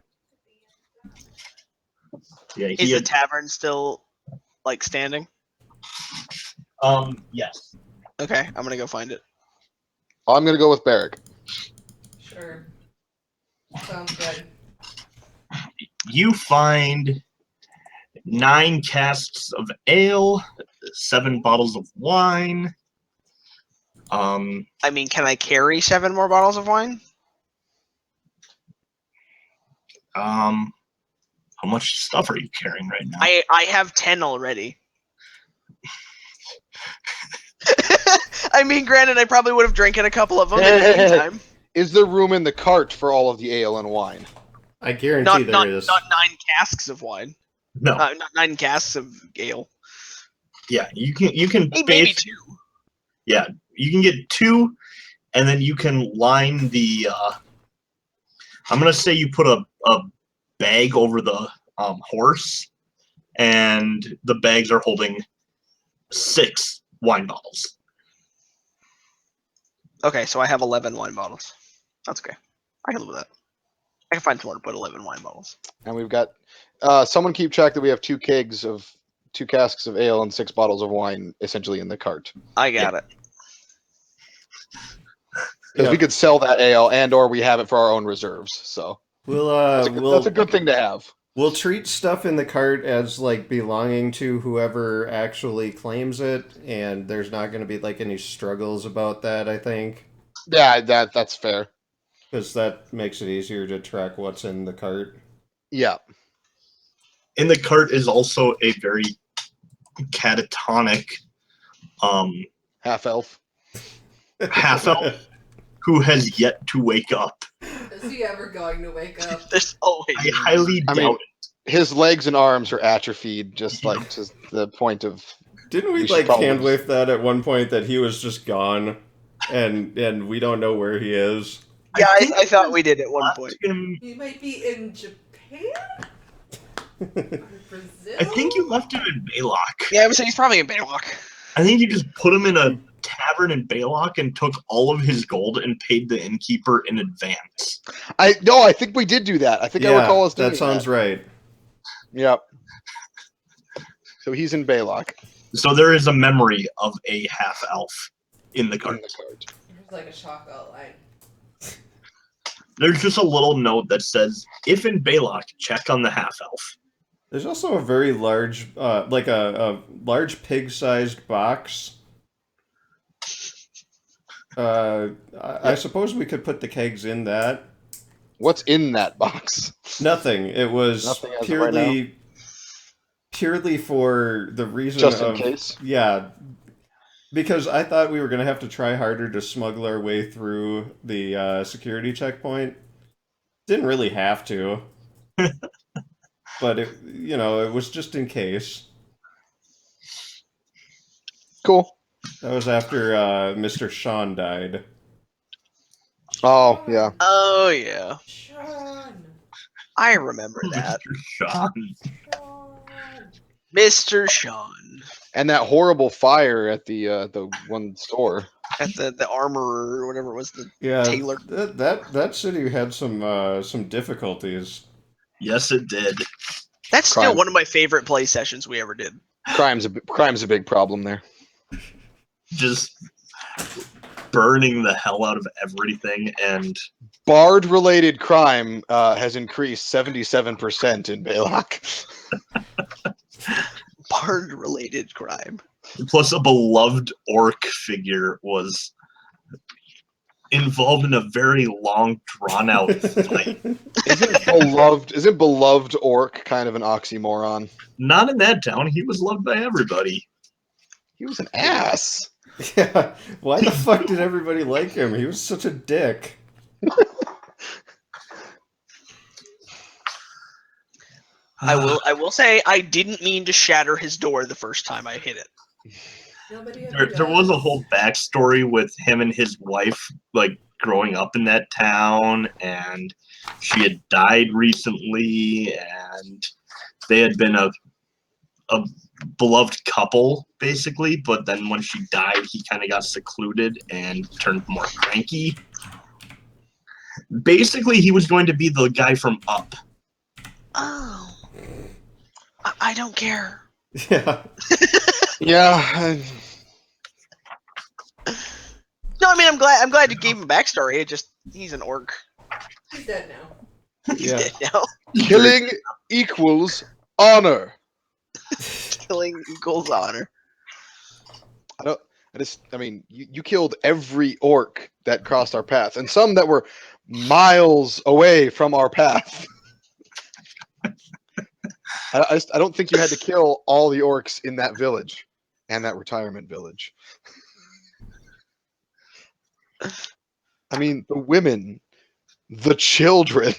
Yeah, Is the tavern still like standing? Yes. Okay, I'm gonna go find it. I'm gonna go with Barrick. Sure. Sounds good. You find 9 casks of ale, 7 bottles of wine. I mean, can I carry 7 more bottles of wine? How much stuff are you carrying right now? I have 10 already. I mean, granted, I probably would have drinking a couple of them in the meantime. Is there room in the cart for all of the ale and wine? I guarantee Not there is. not 9 casks of wine. No. Not 9 casks of ale. Yeah, you can Hey, maybe 2. Yeah, you can get 2, and then you can line the. I'm gonna say you put a bag over the horse, and the bags are holding 6 wine bottles. Okay, so I have 11 wine bottles. That's okay. I can live with that. I can find somewhere to put 11 wine bottles. And we've got someone keep track that we have 2 casks of ale and 6 bottles of wine essentially in the cart. I got it. Because we could sell that ale and or we have it for our own reserves. So that's a good thing to have. We'll treat stuff in the cart as like belonging to whoever actually claims it, and there's not going to be like any struggles about that, I think. Yeah, that's fair. Because that makes it easier to track what's in the cart. Yeah. In the cart is also a very catatonic half elf half elf who has yet to wake up. Is he ever going to wake up? There's always. I highly I doubt mean, it. his legs and arms are atrophied, just like to the point of. Didn't we We should like probably hand just- wave that at one point that he was just gone, and we don't know where he is? Yeah, think I thought we did at one left point. him- He might be in Japan? Or Brazil? I think you left him in Baylock. Yeah, I would say he's probably in Baylock. I think you just put him in a tavern in Baylock and took all of his gold and paid the innkeeper in advance. I think we did do that. I think I Yeah, recall us doing that sounds right. Yep. So he's in Baylock. So there is a memory of a half elf in the In card. the card. There's like a chalk outline. There's just a little note that says, if in Baylock, check on the half elf. There's also a very large, like a large pig-sized box. I suppose we could put the kegs in that. What's in that box? Nothing. It was Nothing as of right purely for the reason Just in of case. yeah, because I thought we were gonna have to try harder to smuggle our way through the security checkpoint. Didn't really have to, but it was just in case. Cool. That was after Mr. Sean died. Oh yeah. Oh yeah, Sean! I remember that. Mr. Sean. Sean! Mr. Sean And that horrible fire at the one store. at the armorer or whatever it was. The Yeah, Taylor. that city had some difficulties. Yes, it did. That's still Crime. one of my favorite play sessions we ever did. Crime's a big problem there. Just burning the hell out of everything, and Bard-related crime has increased 77% in Baylock. Bard-related crime. plus a beloved orc figure was involved in a very long, drawn-out fight. Isn't beloved orc kind of an oxymoron? Not in that town. He was loved by everybody. He was an ass. Yeah, why the fuck did everybody like him? He was such a dick. I will say I didn't mean to shatter his door the first time I hit it. Nobody ever There was a does. whole backstory with him and his wife, like growing up in that town, and she had died recently, and they had been a beloved couple basically. But then when she died, he kind of got secluded and turned more cranky. Basically, he was going to be the guy from Up. Oh, I don't care. Yeah. Yeah. No, I mean I'm glad you gave him a backstory. It just he's an orc. He's dead now. He's Yeah. dead now. Killing equals honor. Killing equals honor. I mean, you killed every orc that crossed our path, and some that were miles away from our path. I don't think you had to kill all the orcs in that village and that retirement village. I mean, the women, the children.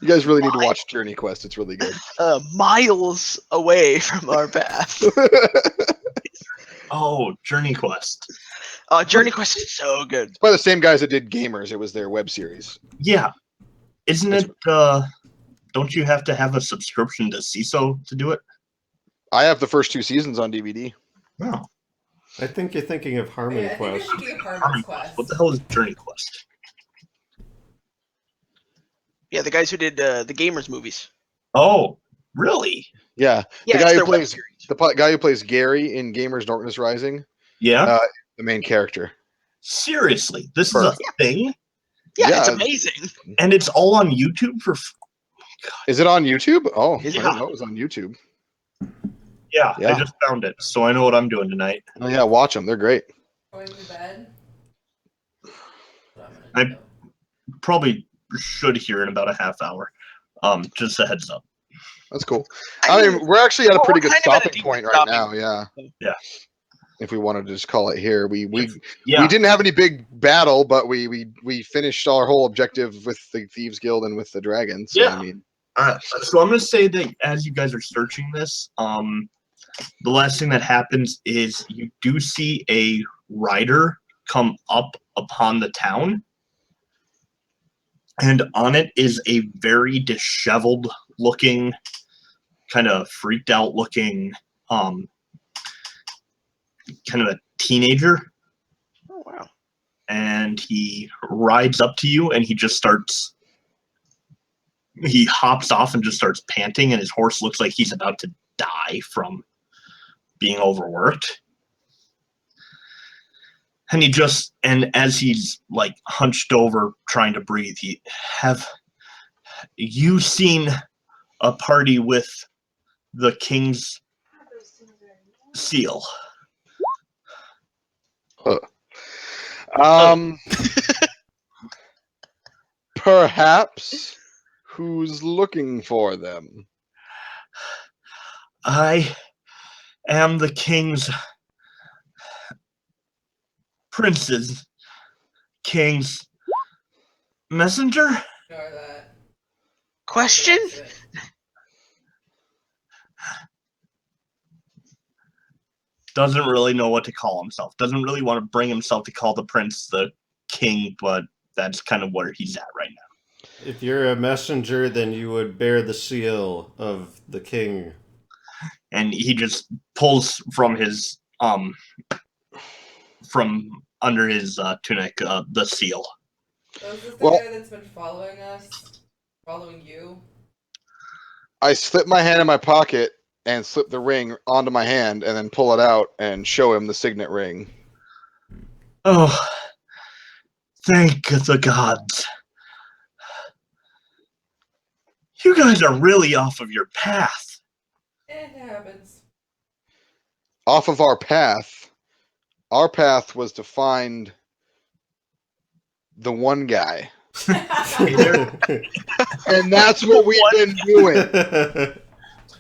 You guys really need to watch Journey Quest. It's really good. Miles away from our path. Oh, Journey Quest. Journey Quest is so good. It's by the same guys that did Gamers. It was their web series. Yeah. Isn't it, don't you have to have a subscription to CISO to do it? I have the first 2 seasons on DVD. No. I think you're thinking of Harmon Yeah, I think Quest. you're thinking of Harmon Harmon's Quest. Quest. What the hell is Journey Quest? Yeah, the guys who did the Gamers movies. Oh, really? Yeah, Yeah, guy it's who their web plays- series. guy who plays Gary in Gamers Darkness Rising, Yeah. the main character. Seriously, this is Perfect. a thing, Yeah, it's Yeah. amazing. and it's all on YouTube for. Is it on YouTube? Oh, I Is it? didn't know it was on YouTube. Yeah, Yeah. I just found it, so I know what I'm doing tonight. Oh yeah, watch them. They're great. Going to bed. What I'm I- gonna do. Probably should hear in about a half hour. Just a heads up. That's cool. I mean, we're actually at a Well, pretty we're good kind of at a stopping decent point right stopping now. Yeah. if we wanted to just call it here. We Yeah. didn't have any big battle, but we finished our whole objective with the Thieves Guild and with the dragon. So Yeah. I mean, So I'm gonna say that as you guys are searching this, the last thing that happens is you do see a rider come up upon the town, and on it is a very disheveled looking, kind of freaked out looking, kind of a teenager. Oh wow. And he rides up to you and he hops off and just starts panting, and his horse looks like he's about to die from being overworked. And as he's like hunched over trying to breathe, have you seen a party with the king's seal? perhaps. Who's looking for them? I am the king's messenger. Ignore that. Question? Doesn't really know what to call himself. Doesn't really want to bring himself to call the prince the king, but that's kind of where he's at right now. If you're a messenger, then you would bear the seal of the king. And he just pulls from his from under his tunic the seal. So is this the guy that's been following us? Following you? I slip my hand in my pocket and slip the ring onto my hand and then pull it out and show him the signet ring. Oh, thank the gods. You guys are really off of your path. It happens. Off of our path. Our path was to find the one guy. And that's what we've been doing.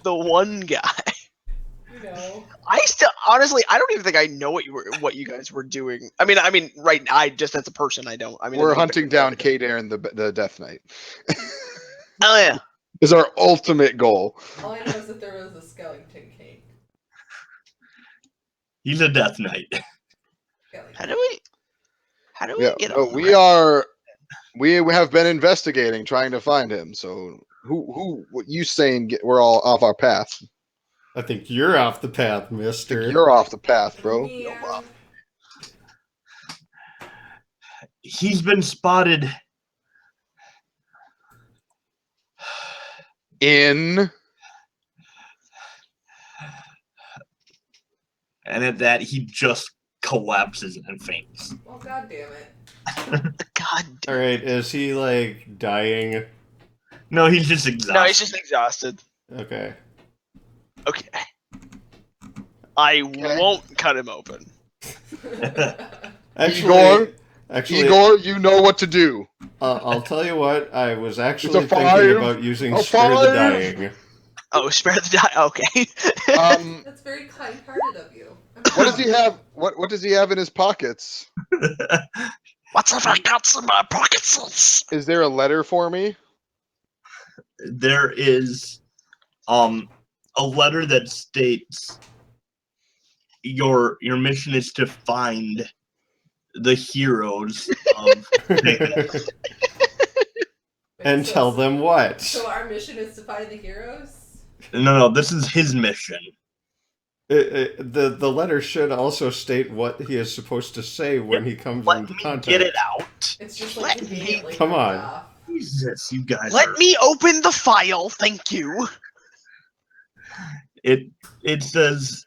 The one guy. You know. I still, honestly, I don't even think I know what you guys were doing. I mean, right. I just as a person, I don't. I mean, We're hunting down Kadarin, the Death Knight. Oh yeah. Is our ultimate goal. All I know is that there was a skeleton king. He's a Death Knight. How do we get no, we have been investigating, trying to find him. So what you saying? We're all off our path. I think you're off the path, mister. You're off the path, bro. Yeah. He's been spotted in. And at that, he just collapses and faints. Well, god damn it. God damn. All right, is he like dying? No, he's just exhausted. No, he's just exhausted. Okay. Okay. I won't cut him open. Actually, Igor, you know what to do. I'll tell you what. I was actually It's a thinking 5. about using A Spare the 5. Dying. Oh, spare the die. Okay. That's very kind-hearted of you. What does he have? What does he have in his pockets? What's if I got some in my pockets? Is there a letter for me? There is a letter that states your mission is to find the heroes of And tell them what? So our mission is to find the heroes? No, this is his mission. The letter should also state what he is supposed to say when he comes into contact. Get it out. It's just like Let me- conveniently Come ripped on. off. Jesus, you guys. Let me open the file, thank you. It says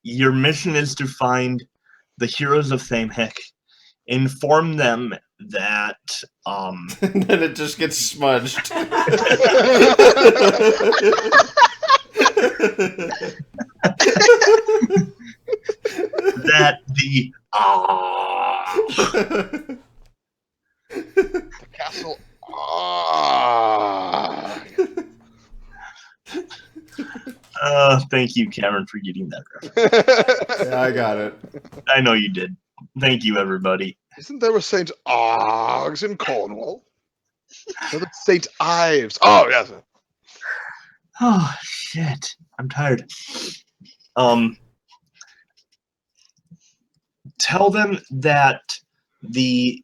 your mission is to find the heroes of Thamhic. Inform them that And then it just gets smudged. that the The castle. Ah. Thank you, Cameron, for getting that reference. Yeah, I got it. I know you did. Thank you, everybody. Isn't there a St. Oggs in Cornwall? No, that's St. Ives. Oh, yes. Oh shit, I'm tired. Tell them that the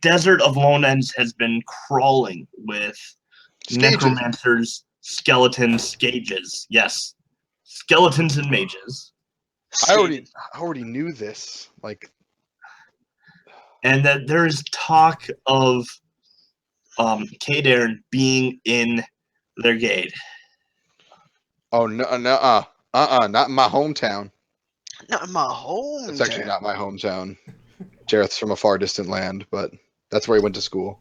desert of Lone Ends has been crawling with Skages. necromancers, skeletons, skages. Yes, skeletons and mages. I already knew this. Like, And that there is talk of Kadarin being in their gate. oh no, not in my hometown. Not in my home. It's actually not my hometown. Jareth's from a far distant land, but that's where he went to school.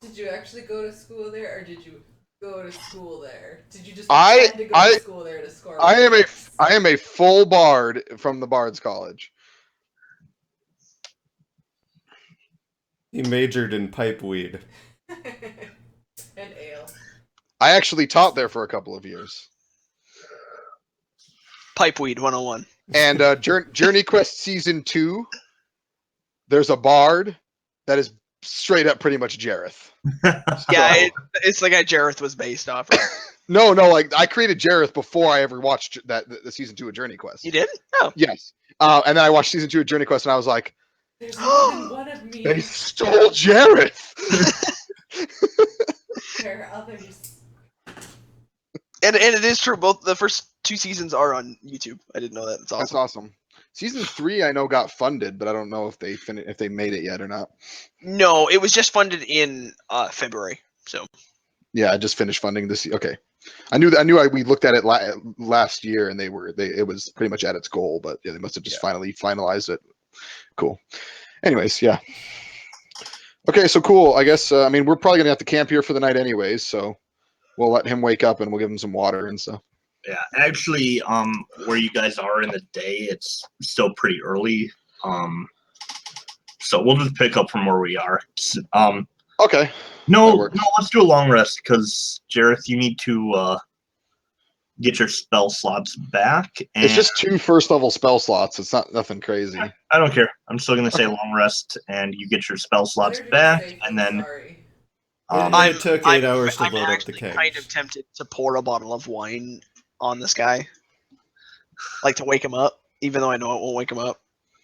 Did you actually go to school there, or did you go to school there? Did you just I- pretend to go to school there to score? I points? am a full bard from the Bards College. He majored in pipeweed. And ale. I actually taught there for a couple of years. Pipeweed 101. And Journey Quest Season 2, there's a bard that is straight up pretty much Jareth. Yeah, it's the guy Jareth was based off of. No, like I created Jareth before I ever watched the Season 2 of Journey Quest. You did? Oh. Yes. And then I watched Season 2 of Journey Quest and I was like, There's more than one of me. they stole Jareth! There are others. And it is true. Both the first 2 seasons are on YouTube. I didn't know that. It's awesome. That's awesome. Season 3 I know got funded, but I don't know if they made it yet or not. No, it was just funded in February. So Yeah, I just finished funding this. Okay, I knew we looked at it last year, and it was pretty much at its goal, but yeah, they must have just finally finalized it. Cool. Anyways, yeah. Okay, so cool. I guess I mean we're probably gonna have to camp here for the night, anyways. So we'll let him wake up, and we'll give him some water and stuff. Yeah, actually, where you guys are in the day, it's still pretty early. So we'll just pick up from where we are. Okay. No, That works. let's do a long rest because Jareth, you need to get your spell slots back. And It's just 2 first level spell slots. It's not nothing crazy. I don't care. I'm still gonna say long rest, and you get your spell slots back, and then Sorry. It took 8 hours to I'm load up the actually kegs. kind of tempted to pour a bottle of wine on this guy, like to wake him up, even though I know it won't wake him up.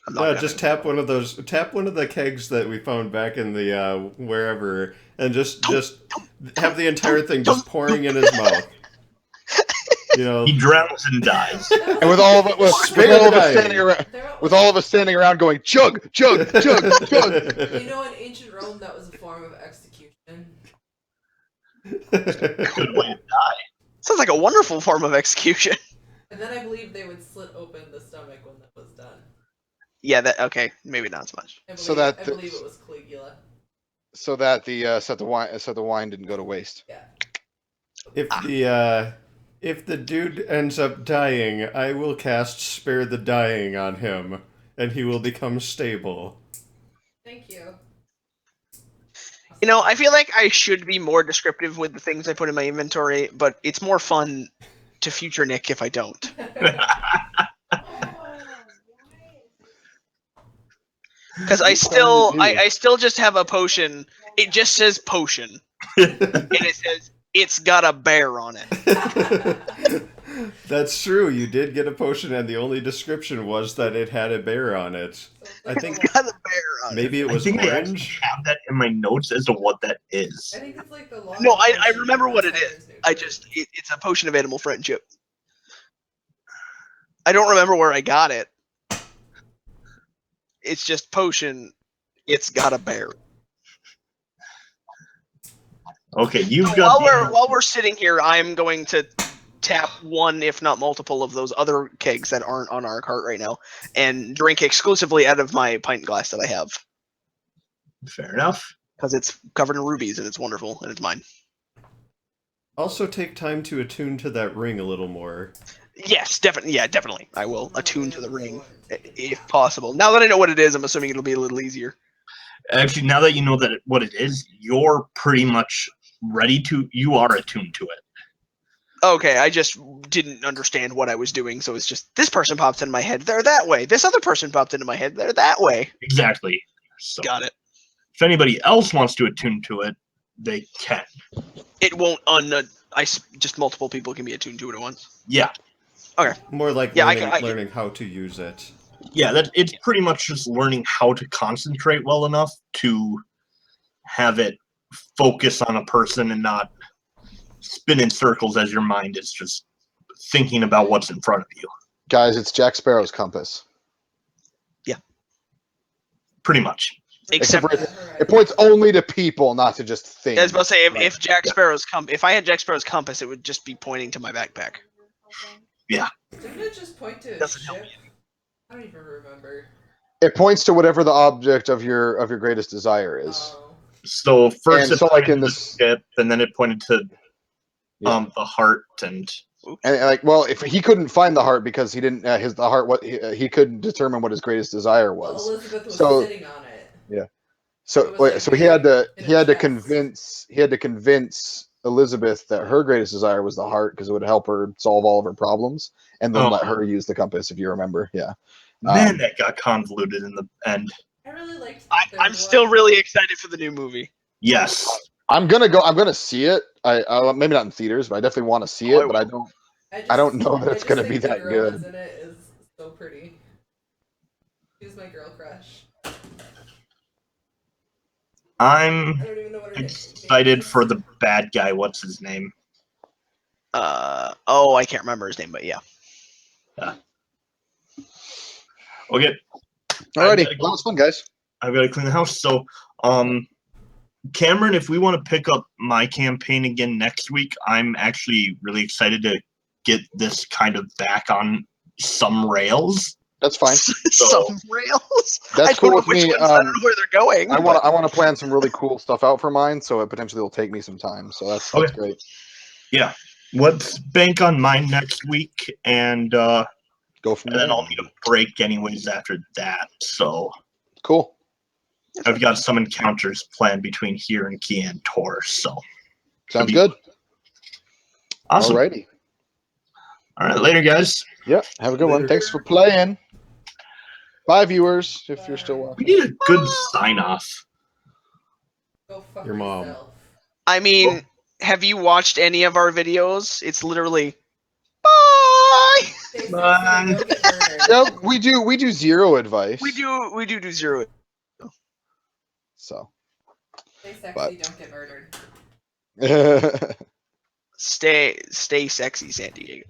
I'm not No, gonna. just tap one of the kegs that we found back in the wherever, and just have the entire thing just pouring in his mouth. You know, he drowns and dies. And with all of it, with all of us standing around going chug, chug, chug, chug. You know, in ancient Rome, that was a form of execution. Good way to die. Sounds like a wonderful form of execution. And then I believe they would slit open the stomach when that was done. Yeah, that okay. Maybe not so much. I So believe it was Caligula. So that the wine didn't go to waste. Yeah. If the dude ends up dying, I will cast Spare the Dying on him, and he will become stable. Thank you. You know, I feel like I should be more descriptive with the things I put in my inventory, but it's more fun to future Nick if I don't. Because I still just have a potion. It just says potion, and it says it's got a bear on it. That's true. You did get a potion, and the only description was that it had a bear on it. I think It's got a bear on it. maybe it I was think I actually orange. have that in my notes as to what that is. I think it's like the long. No, I remember what it is. It's a potion of animal friendship. I don't remember where I got it. It's just potion. It's got a bear. Okay, you've So got while we're sitting here, I'm going to tap one, if not multiple, of those other kegs that aren't on our cart right now, and drink exclusively out of my pint glass that I have, fair enough. because it's covered in rubies and it's wonderful and it's mine. Also, take time to attune to that ring a little more. Yes, definitely. Yeah, definitely. I will attune to the ring if possible. Now that I know what it is, I'm assuming it'll be a little easier. Actually, now that you know what it is, you're pretty much ready to. You are attuned to it. Okay, I just didn't understand what I was doing, so it's just this person pops into my head, they're that way. This other person popped into my head, they're that way. Exactly. So Got it. if anybody else wants to attune to it, they can. It won't just multiple people can be attuned to it at once. Yeah. Okay. More like Yeah, learning how to use it. Yeah, it's pretty much just learning how to concentrate well enough to have it focus on a person and not spin in circles as your mind is just thinking about what's in front of you. Guys, it's Jack Sparrow's compass. Pretty much. Except for it points only to people, not to just things. I was about to say Right. if Jack Sparrow's if I had Jack Sparrow's compass, it would just be pointing to my backpack. Yeah. Didn't it just point to a Doesn't help ship? I don't even remember. It points to whatever the object of your greatest desire is. Oh. So first And it so, like, pointed in to the this- ship, and then it pointed to Yeah. the heart, and And like, well, if he couldn't find the heart because he didn't, the heart, what he couldn't determine what his greatest desire Well, was. Elizabeth was So- sitting on it. So, It was like so he had to in he a had to chest. convince Elizabeth that her greatest desire was the heart because it would help her solve all of her problems, and then Oh. let her use the compass. If you remember, yeah. man, that got convoluted in the end. I really liked the I'm third still one. really excited for the new movie. Yes. I'm gonna see it. I maybe not in theaters, but I definitely want to see Oh, it. I But I will. don't know that I it's just gonna be think the that girl good. that's in it is so pretty. She's my girl crush. I'm I don't even know what her name excited is. for the bad guy. What's his name? I can't remember his name, but yeah. Okay. Alrighty, well, that was fun, guys. I've got to clean the house. So, Cameron, if we want to pick up my campaign again next week, I'm actually really excited to get this kind of back on some rails. That's fine. Some rails. That's I cool don't know with which me. ones. I don't know where they're going. I want to plan some really cool stuff out for mine, so it potentially will take me some time. So that's great. Yeah. Let's bank on mine next week, and Go from then there. I'll need a break anyways after that. So Cool. I've got some encounters planned between here and Key and Tor. So Sounds good. awesome. Alrighty. All right, later, guys. Yep. Have a good one. Later. Thanks for playing. Bye, viewers. If you're still We watching. need a good sign off. Go fuck Your mom. yourself. I mean, have you watched any of our videos? It's literally bye. Stay sexy Bye. and don't get murdered. Yep. We do zero advice. We do zero. So. Stay sexy, But- don't get murdered. Stay sexy, San Diego.